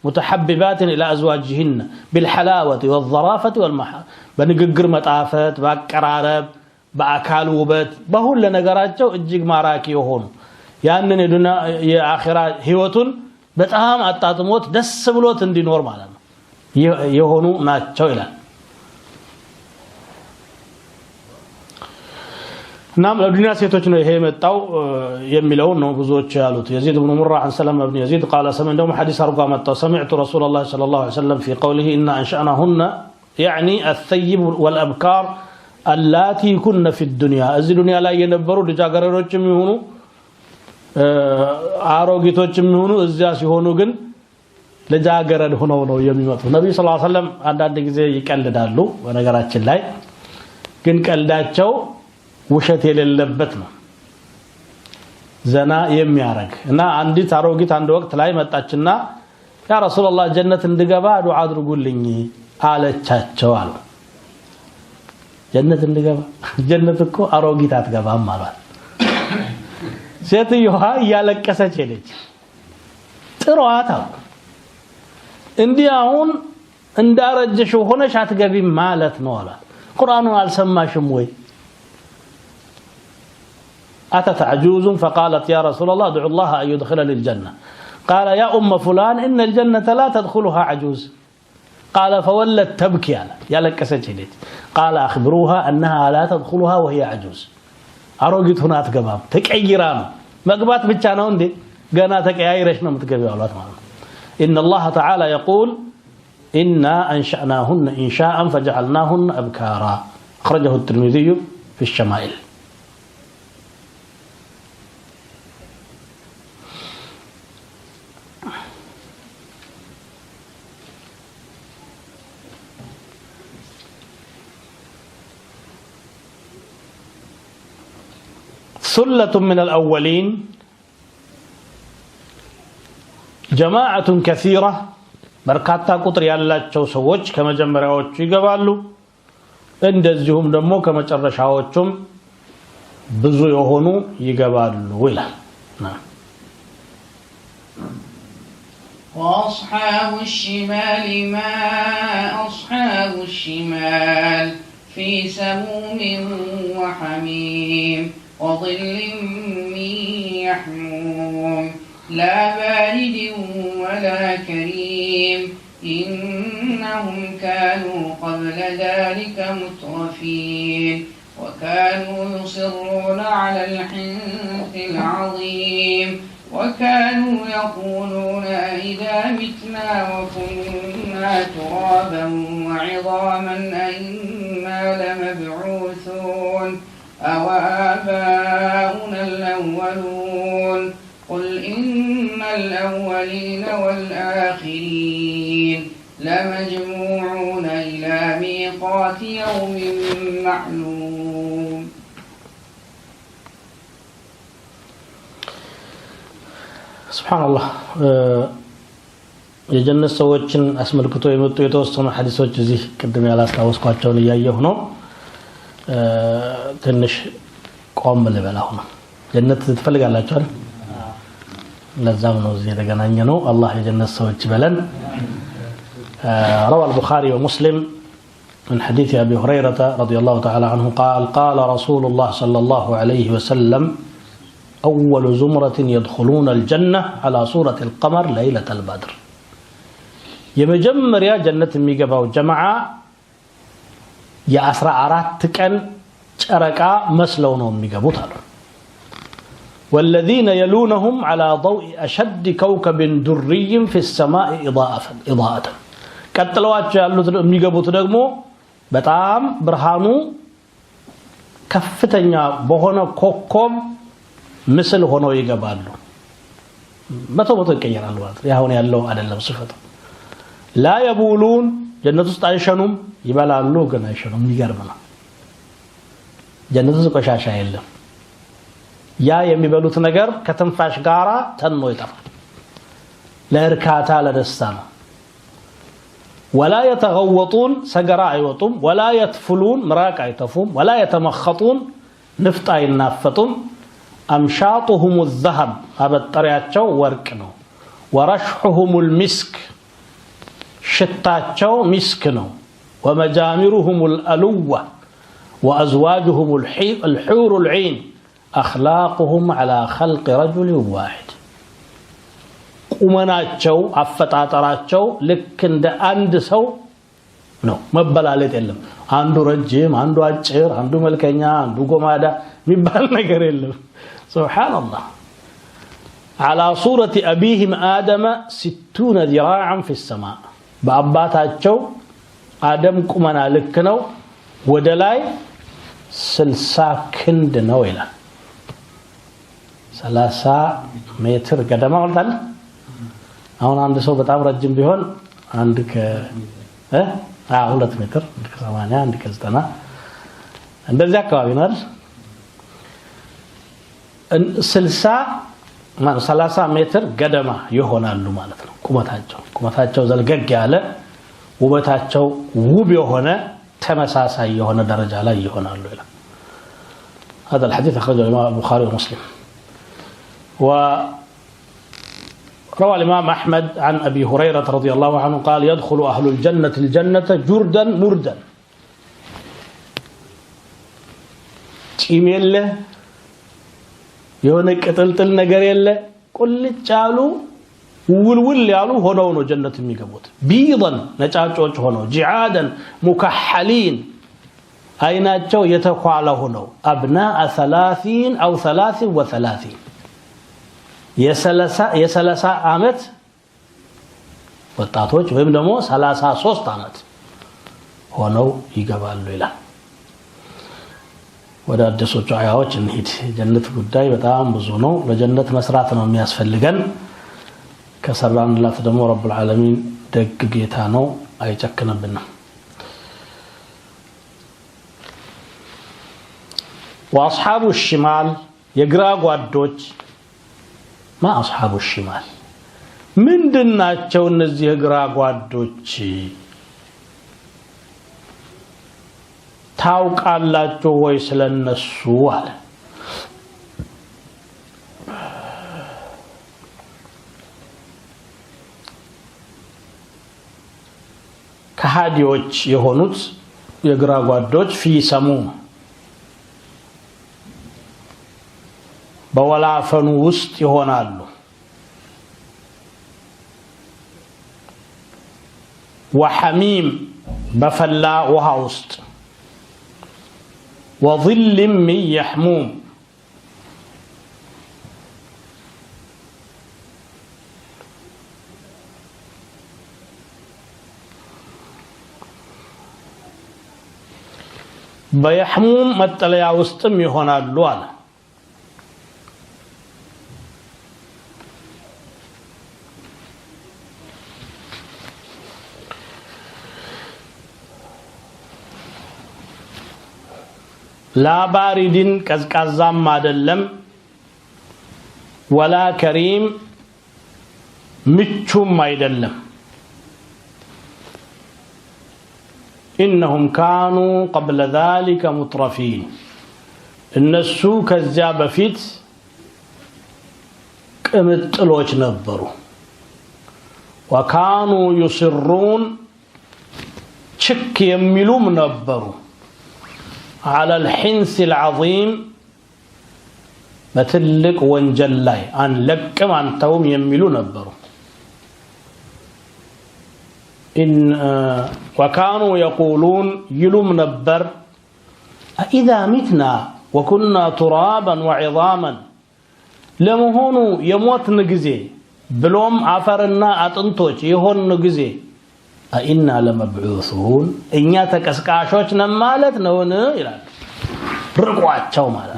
متحببات إلى أزواجهن بالحلاوة والظرافة والمحا بنققر مطافت باقرارب بأكال وبت بهول لنقراቸው እጅግ ማራኪ የሆኑ ያንን የዱንያ የአኺራ ህይወቱን በጣም አጣጥሞት ደስ ብሎት እንዲኖር ማለት ነው የሆኑ ናቸው ይላል ናም ለዱንያ ሴቶች ነው ይሄ መጣው የሚለው ነው ብዙዎች ያሉት يزيد بن مرة عن سلمة بن يزيد قال سمعت حديث ارقى متى سمعت رسول الله صلى الله عليه وسلم في قوله إن أنشأناهن يعني الثيب والأبكار اللاتي كن في الدنيا እዚህ ዱንያ ላይ የነበሩ ልጃገረዶችም ይሁኑ አሮጊቶችም ይሁኑ እዚያ ሲሆኑ ግን ልጃገረድ ሆነው ነው የሚመጡ ነብዩ ሰለላሁ ዐለይሂ ወሰለም አንዳንድ ጊዜ ይቀልዳሉ በነገራችን ላይ ግን ቀልዳቸው ውሸት የሌለበት ነው ዘና የሚያረግ እና አንዲት አሮጊት አንድ ወቅት ላይ መጣችና ያ ረሱላህ ጀነት እንድገባ ዱዓ አድርጉልኝ አለቻቸው አሉ ጀነት እንድገባ ጀነት እኮ አሮጊት አትገባም ማለት ሴትየዋ ያለቀሰች ሄደች ጥሯታ እንዲህ አሁን እንዳረጀሽ ሆነሽ አትገቢም ማለት ነው አለ ቁርአኑን አልሰማሽም ወይ أتت عجوز فقالت يا رسول الله ادعو الله أن يدخلني الجنة قال يا أم فلان إن الجنة لا تدخلها عجوز قال فولت تبكي يا لك سجلت قال أخبروها أنها لا تدخلها وهي عجوز أروقت هنا تقبام تكعيران مقبات بتشانون دي قانا تكعيرشنا متقبي إن الله تعالى يقول إنا أنشأناهن إنشاء فجعلناهن أبكارا أخرجه الترمذي في الشمائل ثلة من الأولين جماعة كثيرة بركاتا قطر ያላቸው ሰዎች ከመጀመሪያዎቹ ይገባሉ እንደዚሁም ደግሞ ከመጨረሻዎቹም ብዙ የሆኑ ይገባሉ ይላል وأصحاب الشمال ما أصحاب الشمال في سموم وحميم وظل من يحموم لا بارد ولا كريم إنهم كانوا قبل ذلك مترفين وكانوا يصرون على الحنث العظيم وكانوا يقولون إذا متنا وكنا ترابا وعظاما أئنا لمبعوثون أو آباؤنا الأولون قل إن الأولين والآخرين لمجموعون إلى ميقات يوم معلوم سبحان الله የጀነት ሰዎችን አስመልክቶ የመጡ የተወሰኑ ሐዲሶች እዚህ ቅድም ያላስታወስኳቸውን እያየሁ ነው ትንሽ ቆም ልበላው ነው ጀነት ትፈልጋላችሁ አይደል ለዛም ነው እዚህ የተገናኘ ነው አላህ የጀነት ሰዎች ይበለን روى البخاري ومسلم من حديث أبي هريرة رضي الله تعالى عنه قال قال رسول الله صلى الله عليه وسلم أول زمرة يدخلون الجنة على صورة القمر ليلة البدر يمجمر يا جنة ميقبا وجماعة يا أسرع راتكن شركا مسلونهم ميقبوتها والذين يلونهم على ضوء أشد كوكب دري في السماء إضاءة ቀጥለዋቸው ያሉት የሚገቡት ደግሞ በጣም ብርሃኑ ከፍተኛ በሆነ ኮከብ ምስል ሆነው ይገባሉ በተወቶ ይቀየራሉ ማለት ያሁን ያለው አይደለም ሲፈቱ لا يبولون ጀነት ውስጥ አይሸኑም ይበላሉ ግን አይሸኑም ይገርም ነው ጀነት ውስጥ ቆሻሻ የለም ያ የሚበሉት ነገር ከተንፋሽ ጋራ ተኖ ይጠፋል ለእርካታ ለደስታ ነው ولا يتغوطون سجراء يوطم ولا يتفلون مراك يتفون ولا يتمخطون نفط ينافتون أمشاطهم الذهب هذا الطريقة ورق نو ورشحهم المسك شتاتشو مسك نو ومجامرهم الألوة وأزواجهم الحور العين أخلاقهم على خلق رجل واحد ቁመናቸው አፈጣጣራቸው ልክ እንደ አንድ ሰው ነው መበላለጥ የለም አንዱ ረጅም አንዱ አጭር አንዱ መልከኛ አንዱ ጎማዳ የሚባል ነገር የለም ሱብሃንአላህ على صورة أبيهم آدم 60 ذراعا في السماء በአባታቸው አደም ቁመና ልክ ነው ወደ ላይ 60 ክንድ ነው ይላል 30 ሜትር ገደማ ማለት ነው አሁን አንድ ሰው በጣም ረጅም ቢሆን አንድ ከ 2 ሜትር 80 አንድ ከ90 እንደዚህ አካባቢ ነው አይደል 30 ሜትር ገደማ ይሆናሉ ማለት ነው ቁመታቸው ዘልገግ ያለ ውበታቸው ውብ የሆነ ተመሳሳይ የሆነ ደረጃ ላይ ይሆናሉ ይላል هذا الحديث أخرجه الإمام البخاري ومسلم روى الإمام أحمد عن أبي هريرة رضي الله عنه قال يدخل أهل الجنة الجنة جردا مردا إيميل له يونك تلتل نجري له كل تشالو ولول يالو هنو جنة ميقبوت بيضا نتاجوج هنو جعادا مكحلين أيناتشو يتقوى هنو أبناء 30 أو 33 የሰላሳ አመት ወጣቶች ወይም ደግሞ 33 አመት ሆነው ይገባሉ ይላል ወደ አዲሶቹ አያዎች እንሂድ ጀነት ጉዳይ በጣም ብዙ ነው ለጀነት መስራት ነው የሚያስፈልገን ከሰራንላት ደግሞ ረብል ዓለሚን ደግ ጌታ ነው አይጨክንብንም واصحاب الشمال የግራ ጓዶች ማ አስሐቡ الشمال ምንድናቸው እነዚህ የግራ ጓዶች ታውቃላችሁ ወይ ስለነሱ አለ ከሃዲዎች የሆኑት የግራ ጓዶች في سموم በወላፈኑ ውስጥ ይሆናሉ وحميم بفلا وها ውስጥ وظل من يحموم በየሕሙም መጠለያ ውስጥም ይሆናሉ አለ لا بارد ቀዝቃዛም አይደለም ولا كريم ምቹም አይደለም إنهم كانوا قبل ذلك مترفين እነሱ ከዚያ በፊት ቅምጥሎች ነበሩ وكانوا يصرون ችክ የሚሉም ነበሩ على الحنث العظيم በትልቅ ወንጀል ላይ አንለቅም አንተውም የሚሉ ነበሩ إن وكانوا يقولون يلوم نبر إذا متنا وكنا ترابا وعظاما لمهونو يموت نجزي بلوم عفرنا أتنتوش يهون نجزي أئنا لمبعوثون إنيا تكسكاشوش نمالت نون إلى رقوات شو مالا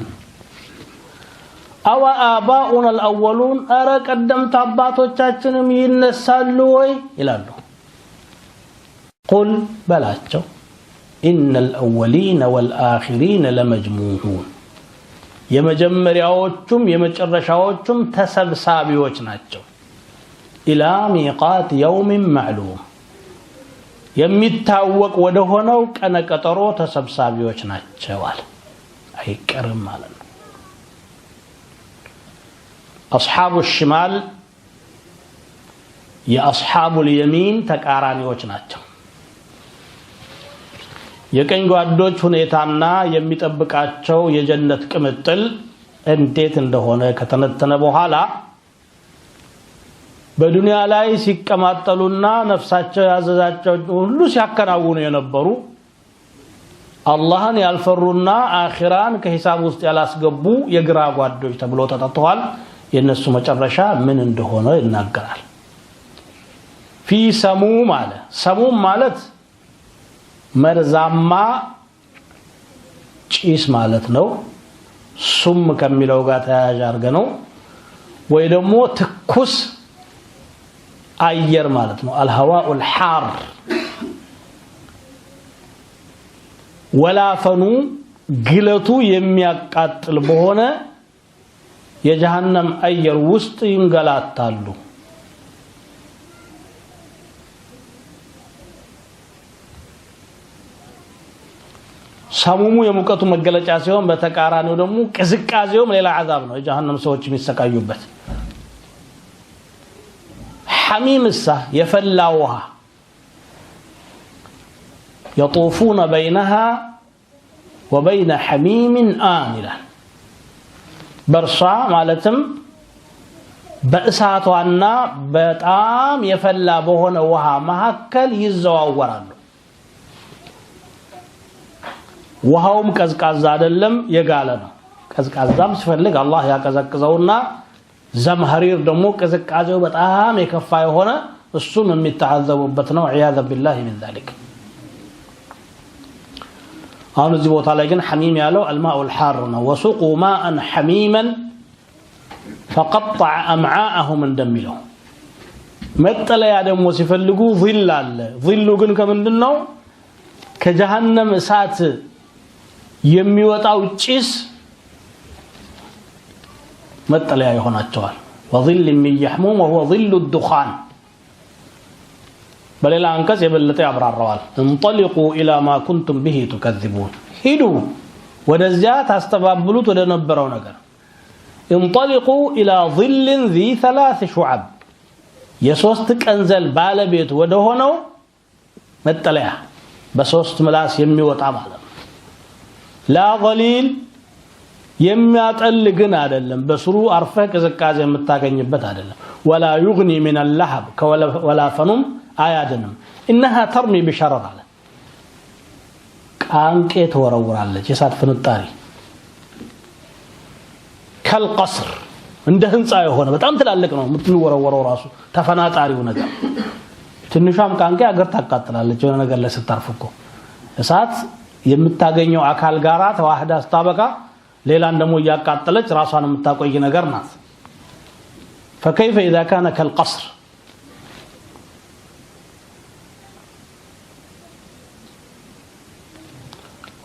أو آباؤنا الأولون أرى قدمت عباتو تشاتشنم ينسالوي إلى الله قل بلاتشو إن الأولين والآخرين لمجموعون يمجمرياوچم يمچرشاوچم تسبسابيوچ ናቸው إلى ميقات يوم معلوم የሚታወቅ ወደ ሆነው ቀነ ቀጠሮ ተሰብሳቢዎች ናቸው አለ አይቀርም ማለት ነው أصحاب الشمال የأصحاب اليمين ተቃራኒዎች ናቸው የቀኝ ጓዶች ሁኔታና የሚጠብቃቸው የጀነት ቅምጥል እንዴት እንደሆነ ከተነተነ በኋላ በዱንያ ላይ ሲቀማጠሉና ነፍሳቸው ያዘዛቸው ሁሉ ሲያከናውኑ የነበሩ አላህን ያልፈሩና አኺራን ከሂሳብ ውስጥ ያላስገቡ የግራ ጓዶች ተብሎ ተጠጥተዋል የነሱ መጨረሻ ምን እንደሆነ ይናገራል في سموم አለ ሰሙም ማለት መርዛማ ጭስ ማለት ነው ሱም ከሚለው ጋር ተያያዥ አርገነው ወይ ደግሞ ትኩስ አየር ማለት ነው الهواء الحار ወላፈኑ ግለቱ የሚያቃጥል በሆነ የጀሃነም አየር ውስጥ ይንገላታሉ ሰሙሙ የሙቀቱ መገለጫ ሲሆን በተቃራኒው ደግሞ ቅዝቃዜውም ሌላ عذاب ነው የጀሃነም ሰዎች የሚሰቃዩበት حميم السه يفلا وها يطوفون بينها وبين حميم آن برصا مالتم بأساتنا بطعام يفلا بهون وها مهكل يزواورالو وهاوم قزقاز አይደለም የጋለ ነው ቀዝቃዛም ሲፈልግ አላህ ያቀዘቅዘውና ዘምሐሪር ደግሞ ቅዝቃዜው በጣም የከፋ የሆነ እሱም የሚተዓዘቡበት ነው عياذ بالله من ذلك አሁን እዚህ ቦታ ላይ ግን حميم ያለው الماء الحار ነው وسقوا ماء حميما فقطع امعاءهم እንደሚለው መጠለያ ደግሞ ሲፈልጉ ظل አለ ظሉ ግን ከምንድነው ከጀሃነም እሳት የሚወጣው ጭስ መጠለያ ይሆናቸዋል وظل من يحموم وهو ظل الدخان በሌላ አንቀጽ የበለጠ ያብራራዋል انطلقوا الى ما كنتم به تكذبون ሂዱ ወደዚያ ታስተባብሉት ወደ ነበረው ነገር انطلقوا الى ظل ذي 3 شعب የሶስት ቀንዘል ባለቤት ወደ ሆነው መጠለያ በሶስት ምላስ የሚወጣ ማለት ነው لا ظليل የሚያጠል ግን አይደለም በስሩ አርፈህ ቅዝቃዜ የምታገኝበት አይደለም ولا يغني من اللهب ولا فنم አያድንም انها ترمي بشرر አለ ቃንቄ ተወረውራለች የሳት ፍንጣሪ كالقصر እንደ ህንጻ የሆነ በጣም ትላልቅ ነው የምትወረወረው ራሱ ተፈናጣሪው ነገር ትንሿም ቃንቄ አገር ታቃጥላለች የሆነ ነገር ላይ ስታርፍኮ እሳት የምታገኘው አካል ጋራ ተዋህዳ ስታበቃ ሌላን ደሞ ያቃጠለች ራሷን የምታቆይ ነገር ናት فكيف اذا كان كالقصر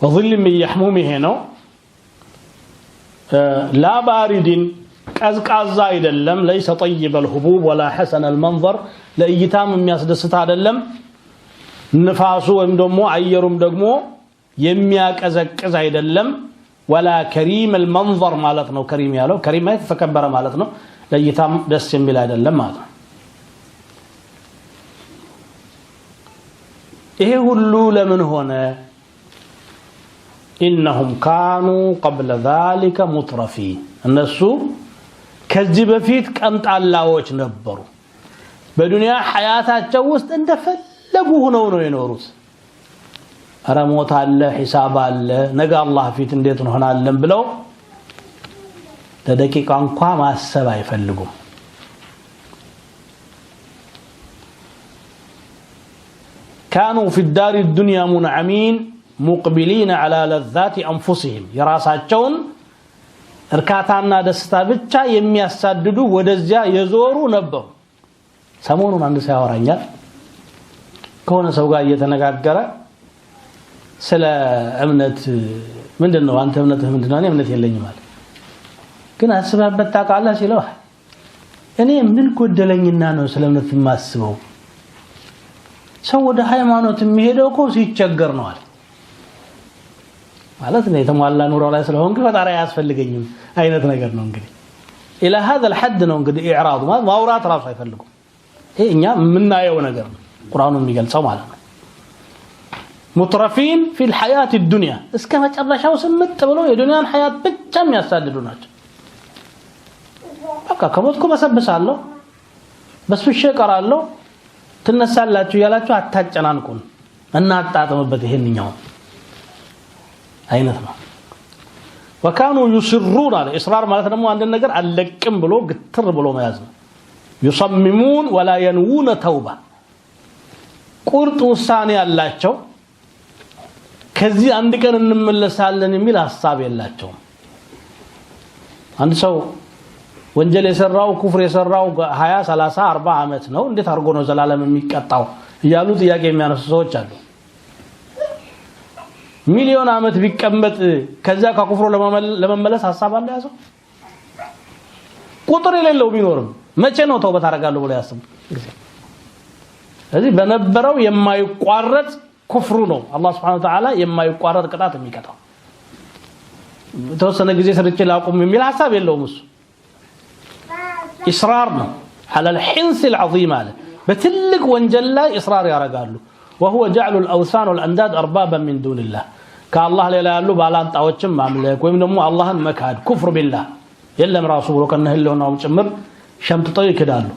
وظل من يحمومه ነው لا بارد ቀዝቃዛ አይደለም ليس طيب الحبوب ولا حسن المنظر ለእይታም የሚያስደስት አይደለም ንፋሱ ወይም ደሞ አየሩም ደግሞ የሚያቀዘቅዝ አይደለም ولا كريم المنظر ማለት ነው كريم ያለው كريم ማለት ተከበረ ማለት ነው ለእይታም ደስ የሚል አይደለም ማለት ነው ይሄ ሁሉ ለምን ሆነ انهم كانوا قبل ذلك مترفين እነሱ ከዚህ በፊት ቀንጣላዎች ነበሩ በዱንያ ሐያታቸው ውስጥ እንደፈለጉ ሆነው ነው የኖሩት አረሞት አለ ሒሳብ አለ ነገ አላህ ፊት እንዴት እንሆናለን ብለው ለደቂቃ እንኳን ማሰብ አይፈልጉም كانوا في الدار الدنيا منعمين مقبلين على لذات انفسهم የራሳቸውን እርካታና ደስታ ብቻ የሚያሳድዱ ወደዚያ የዞሩ ነበሩ ሰሞኑን አንድ ሰው ያወራኛል ከሆነ ሰው ጋር እየተነጋገረ ስለ እምነት ምንድነው አንተ እምነትህ ምንድነው እኔ እምነት የለኝም ማለት ግን አስበህበት ታውቃለህ ሲለው እኔ ምን ጎደለኝና ነው ስለ እምነት የማስበው ሰው ወደ ሃይማኖት የሚሄደው እኮ ሲቸገር ነው ማለት ነው የተሟላ ኑሮ ላይ ስለሆንክ ፈጣሪ ያስፈልገኝም አይነት ነገር ነው እንግዲህ الى هذا الحد ነው እንግዲህ ኢዕራድ ማውራት ራሱ አይፈልጉም ይሄ እኛ ምናየው ነገር ነው ቁርአኑ የሚገልጸው ማለት ነው مترفين في الحياه الدنيا እስከ መጨረሻው ስምጥ ብለው የዱንያን ሐያት ብቻ የሚያሳድዱ ናቸው በቃ ከሞትኩ በሰብሳለሁ በስብሼ ቀራለሁ ትነሳላችሁ ያላችሁ አታጨናንቁን እና አጣጥምበት ይሄንኛው አይነት ነው وكانوا يصرون على اصرار ማለት ደግሞ አንድ ነገር አለቅም ብሎ ግትር ብሎ መያዝ ነው يصممون ولا ينوون توبه ቁርጥ ውሳኔ ያላቸው ከዚህ አንድ ቀን እንመለሳለን የሚል ሐሳብ የላቸው አንድ ሰው ወንጀል የሰራው ኩፍር የሰራው 20 30 40 አመት ነው እንዴት አርጎ ነው ዘላለም የሚቀጣው ይያሉ ጥያቄ የሚያነሱ ሰዎች አሉ ሚሊዮን አመት ቢቀመጥ ከዛ ከኩፍሩ ለመመለስ ሐሳብ አለ ያዘው ቁጥር የሌለው ቢኖርም መቼ ነው ተውበት አደርጋለሁ ብሎ ያስብ ስለዚህ በነበረው የማይቋረጥ ኩፍሩ ነው አላህ Subhanahu Wa Ta'ala የማይቋረጥ ቅጣት የሚቀጣው ተወሰነ ጊዜ ሰርቼ ላቁም የሚል ሐሳብ የለውም እሱ إصرار على الحنث العظيم على بتلق وانجلا إصرار يرجعله وهو جعل الأوثان والأنداد أربابا من دون الله كالله لا يلو بالان طاوچم مملك ويم دمو اللهن مكاد كفر بالله يلا رسوله كنه اللي هو مجمر شمت طي كدالو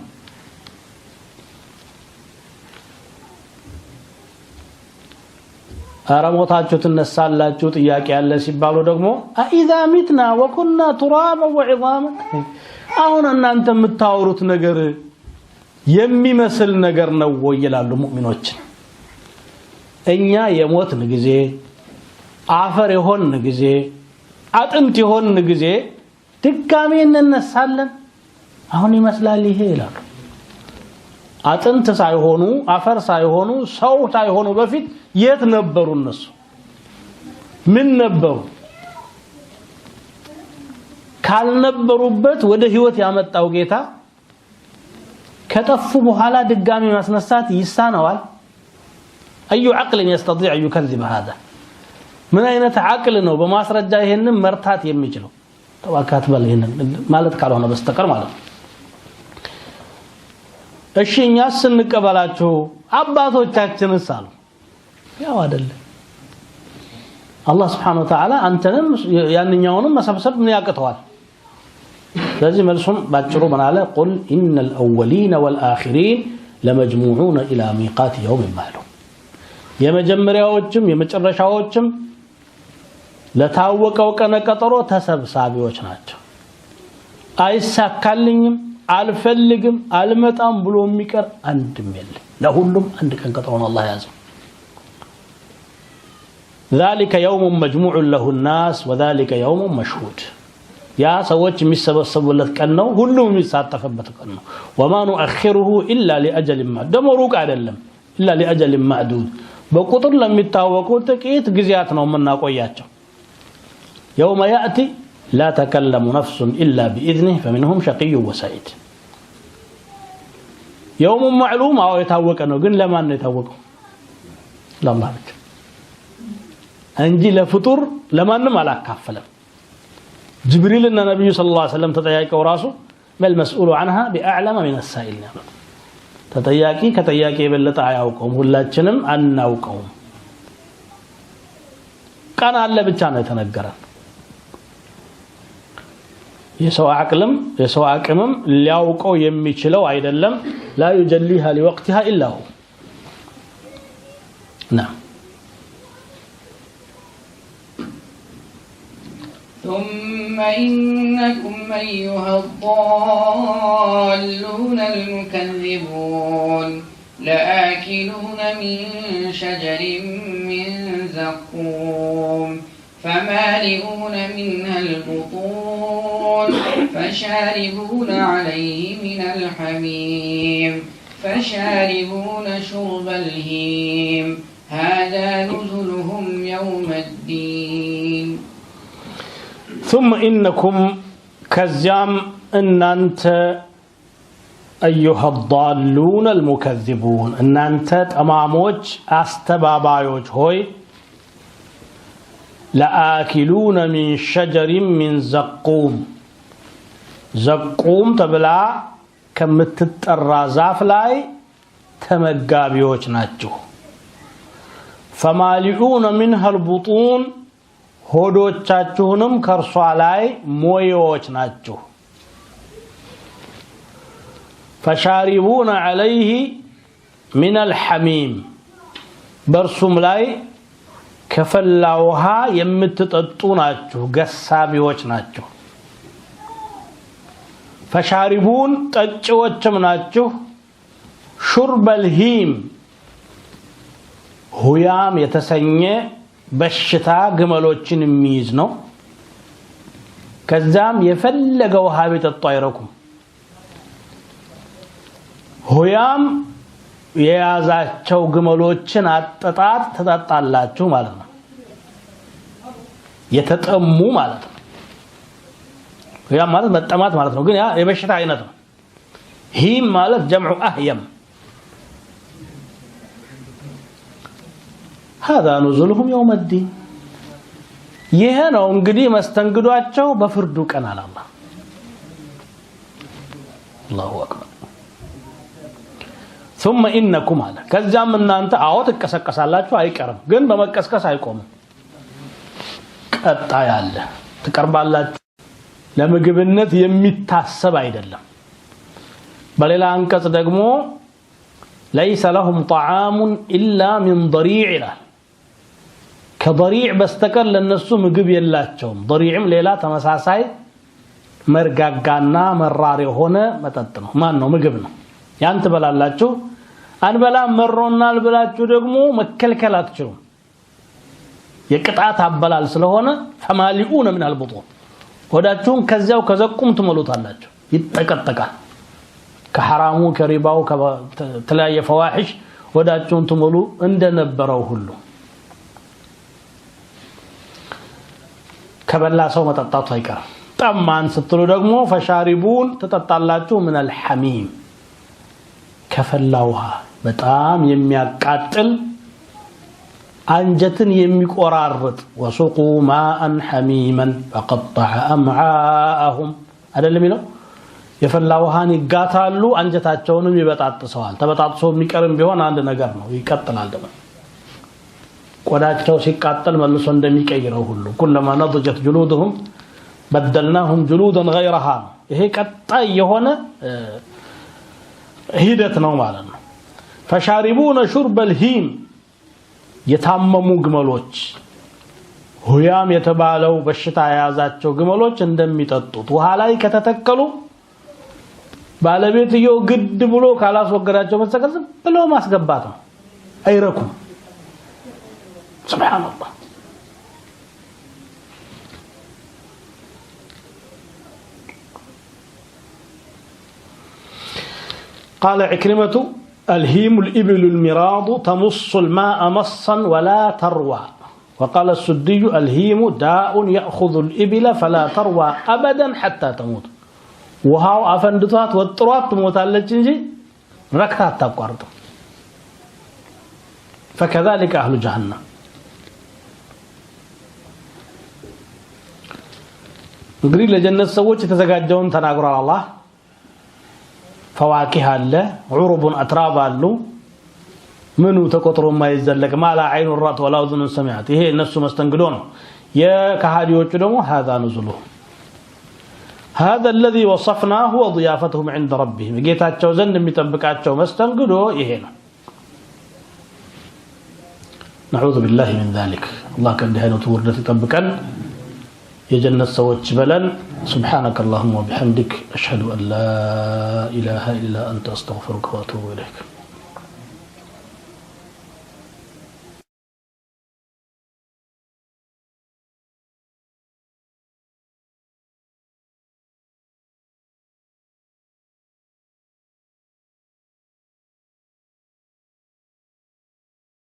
አረሞታችሁ ተነሳላችሁ ጥያቄ ያለ ሲባሉ ደግሞ اذا متنا وكنا ترابا وعظاما አሁን እናንተ የምታወሩት ነገር የሚመስል ነገር ነው ወይ ይላሉ ሙእሚኖች እኛ የሞትን ጊዜ አፈር የሆን ጊዜ አጥንት የሆን ጊዜ ድጋሜ እንነሳለን አሁን ይመስላል ይሄ ይላሉ አጥንት ሳይሆኑ አፈር ሳይሆኑ ሰው ሳይሆኑ በፊት የት ነበሩ እነሱ ምን ነበሩ ካልነበሩበት ወደ ህይወት ያመጣው ጌታ ከጠፉ በኋላ ድጋሚ ማስነሳት ይሳነዋል اي عقل يستطيع ان يكذب هذا من አይነት عقل ነው በማስረጃ ይሄንን መርታት የሚችለው ተዋካት በል ይሄንን ማለት ካልሆነ በስተቀር ማለት ነው እሺ እኛስ እንቀበላችሁ አባቶቻችንስ አሉ ያው አይደለ አላህ Subhanahu Wa Ta'ala አንተንም ያንኛውንም መሰብሰብ ምን ያቀተዋል ስለዚህ መልሱም ባጭሩ ምን አለ قل ان الاولين والاخرين لمجموعون الى ميقات يوم معلوم የመጀመሪያዎችም የመጨረሻዎችም ለታወቀው ቀነ ቀጠሮ ተሰብሳቢዎች ናቸው አይሳካልኝም አልፈልግም አልመጣም ብሎ የሚቀር አንድም የለም ለሁሉም አንድ ቀን ቀጠሮ ነው አላህ ያዘው ذلك يوم مجموع له الناس وذلك يوم مشهود يا ሰዎች የሚሰበሰቡለት ቀን ነው ሁሉም የሚሳተፈበት ቀን ነው وما نؤخره الا لاجل ما ደሞ ሩቅ አይደለም الا لاجل معدود በቁጥር ለሚታወቁ ጥቂት ጊዜያት ነው የምናቆያቸው يوم ياتي لا تكلم نفس الا باذنه فمنهم شقي وسعيد يوم معلوم او የታወቀ ነው ግን ለማን ነው የታወቀው ለአላህ ብቻ እንጂ ለፍጡር ለማንም አላካፈለም ጅብሪል እና ነብዩ ሰለላሁ ዐለይሂ ወሰለም ተጠያቂው ራሱ መልመስኡሉ عنها باعلم من السائل ነው ተጠያቂ ከጠያቂ የበለጠ አያውቀውም ሁላችንም አናውቀውም ቀን አለ ብቻ ነው የተነገረን የሰው አቅምም ሊያውቀው የሚችለው አይደለም لا يجليها لوقتها الا هو نعم ثم إنكم أيها الضالون المكذبون لآكلون من شجر من زقوم فمالئون منها البطون فشاربون عليه من الحميم فشاربون شرب الهيم هذا نزلهم يوم الدين ثم إنكم كزيام إن أنت أيها الضالون المكذبون إن أنت أماموج أستبابايوج هوي لآكلون من شجر من زقوم زقوم تبلع كمتترى زافلاي تمقابيوج ناتجو فمالئون منها البطون ሆዶቻችሁንም ከርሷ ላይ ሞዮች ናችሁ فشاربون عليه من الحميم በርሱም ላይ ከፈላ ውሃ የምትጠጡ ናችሁ ገሳቢዎች ናችሁ فشاربون ጠጪዎችም ናችሁ شرب الهيم ሁያም የተሰኘ በሽታ ግመሎችን የሚይዝ ነው ከዛም የፈለገ ውሃ ቢጠጡ አይረኩም ሁያም የያዛቸው ግመሎችን አጠጣጥ ተጣጣላችሁ ማለት ነው የተጠሙ ማለት ነው ሁያም ማለት መጠማት ማለት ነው ግን ያ የበሽታ አይነት ነው ሂም ማለት جمع اهيم هذا نزلهم يوم الدين ይሄ ነው እንግዲህ መስተንግዷቸው በፍርዱ ቀን አለ አላህ الله اكبر ثم انكم على ከዛም እናንተ አዎ ተቀሰቀሳላችሁ አይቀርም ግን በመቀስቀስ አይቆምም ቀጣይ አለ ተቀርባላችሁ ለምግብነት የሚታሰብ አይደለም በሌላ አንቀጽ ደግሞ ليس لهم طعام الا من ضريع كضريع በስተቀር ለነሱ ምግብ የላቸውም ضريعም ሌላ ተመሳሳይ መርጋጋና መራር የሆነ መጠጥ ነው ማን ነው ምግብ ነው ያን ትበላላችሁ አንበላ መሮናል ብላችሁ ደግሞ መከልከል አትችሉም የቅጣት አበላል ስለሆነ فمالئون من البطون ወዳችሁን ከዚያው ከዘቁም ትመሉታላችሁ ይጠቀጠቃል ከሐራሙ ከሪባው ከተለያየ ፈዋሂሽ ወዳችሁን ትመሉ እንደነበረው ሁሉ ከበላ ሰው መጠጣቱ አይቀርም ጠማን ስትሉ ደግሞ ፈሻሪቡን ተጠጣላችሁ من الحميم ከፈላ ውሃ በጣም የሚያቃጥል አንጀትን የሚቆራርጥ وسقوا ماء حميما فقطع امعاءهم አይደለም ይለው የፈላ ውሃን ይጋታሉ አንጀታቸውንም ይበጣጥሰዋል ተበጣጥሶ የሚቀርም ቢሆን አንድ ነገር ነው ይቀጥላል ደግሞ ቆዳቸው ሲቃጠል መልሶ እንደሚቀይረው ሁሉ كلما نضجت جلودهم بدلناهم جلودا غيرها ይሄ ቀጣይ የሆነ ሂደት ነው ማለት ነው فشاربون شرب الهيم የታመሙ ግመሎች ሁያም የተባለው በሽታ ያዛቸው ግመሎች እንደሚጠጡት ውሃ ላይ ከተተከሉ ባለቤትየው ግድ ብሎ ካላስወገዳቸው በስተቀር ብሎ ማስገባት ነው አይረኩም ሱብሃንአላህ قال عكرمة الهيم الإبل المراض تمص الماء مصا ولا تروى وقال السدي الهيم داء يأخذ الإبل فلا تروى أبدا حتى تموت وهاو أفندطات والطرات تموتالج እንጂ ረክታ አታቋርጥ فكذلك أهل جهنم እንግዲህ ለጀነት ሰዎች የተዘጋጀውን ተናግሯል አላህ فواكه አለ عرب أتراب አሉ ምኑ ተቆጥሮ ማይዘለቅ ማላ አይኑ ራት ወላ እذن ሰሚዓት ይሄ እነሱ መስተንግዶ ነው የካሃዲዎቹ ደግሞ هذا نزله هذا الذي وصفناه وضيافتهم عند ربهم ጌታቸው ዘንድ የሚጠብቃቸው መስተንግዶ ይሄ ነው نعوذ بالله من ذلك الله كان هذا وردت يطبقن የጀነት ሰዎች በለን سبحانك اللهم وبحمدك أشهد أن لا إله إلا أنت أستغفرك وأتوب إليك